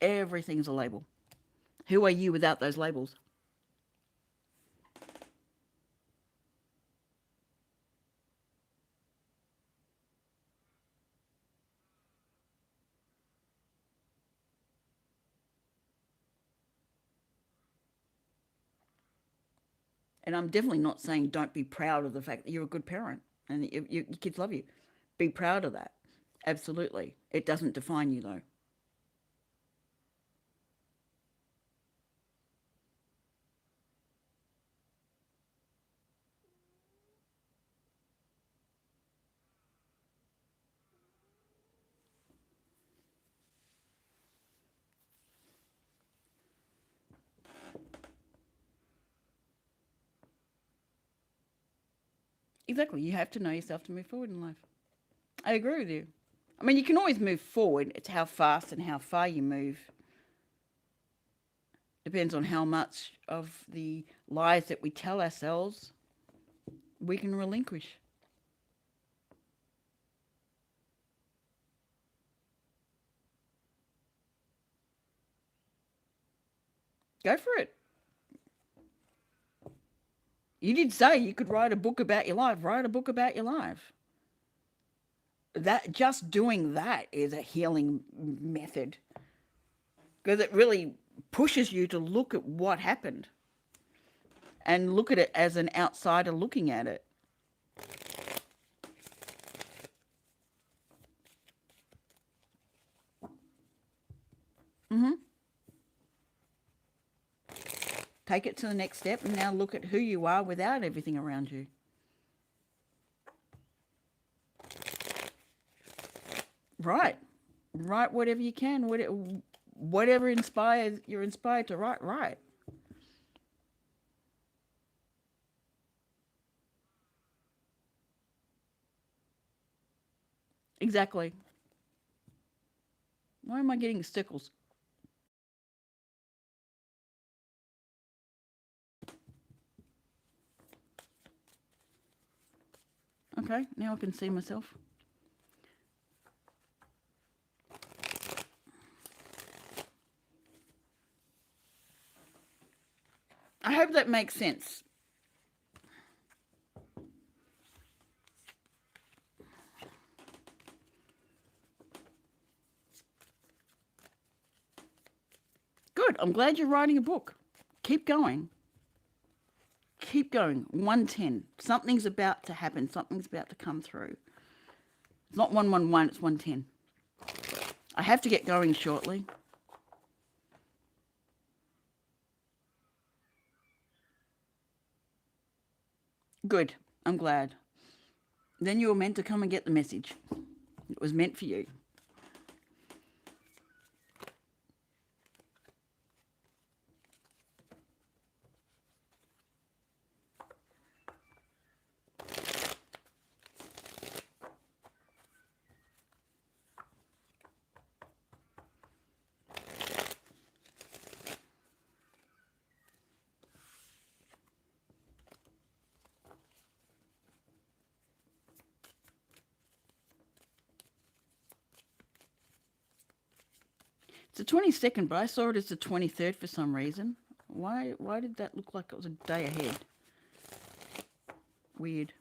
Everything's a label. Who are you without those labels? And I'm definitely not saying don't be proud of the fact that you're a good parent and your kids love you. Be proud of that. Absolutely. It doesn't define you though. Exactly. You have to know yourself to move forward in life. I agree with you. I mean, you can always move forward. It's how fast and how far you move. Depends on how much of the lies that we tell ourselves we can relinquish. Go for it. You did say you could write a book about your life. Write a book about your life. That just doing that is a healing method because it really pushes you to look at what happened and look at it as an outsider looking at it. Hmm. Take it to the next step and now look at who you are without everything around you. Write. Write whatever you can, whatever inspires you're inspired to write, write. Exactly. Why am I getting stickles? Okay, now I can see myself. I hope that makes sense. Good. I'm glad you're writing a book. Keep going. Keep going. 110. Something's about to happen. Something's about to come through. It's not 111, it's 110. I have to get going shortly. Good. I'm glad. Then you were meant to come and get the message. It was meant for you. It's the 22nd, but I saw it as the 23rd for some reason. Why did that look like it was a day ahead? Weird.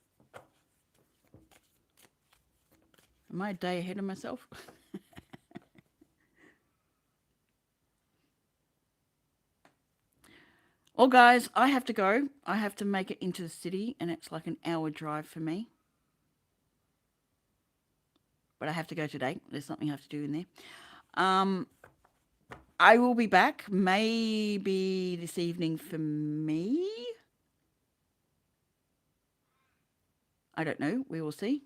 Am I a day ahead of myself? Well, guys, I have to go. I have to make it into the city, and it's like an hour drive for me. But I have to go today. There's something I have to do in there. Um, I will be back maybe this evening for me. I don't know. We will see.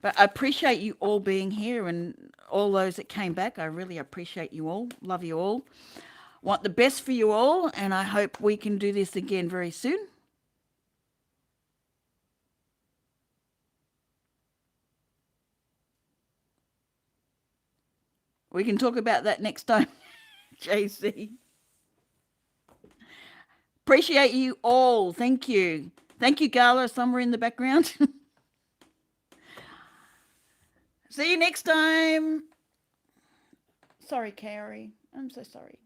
But I appreciate you all being here and all those that came back. I really appreciate you all. Love you all. Want the best for you all, and I hope we can do this again very soon. We can talk about that next time, JC. Appreciate you all. Thank you. Thank you, Gala, somewhere in the background. See you next time. Sorry, Carrie. I'm so sorry.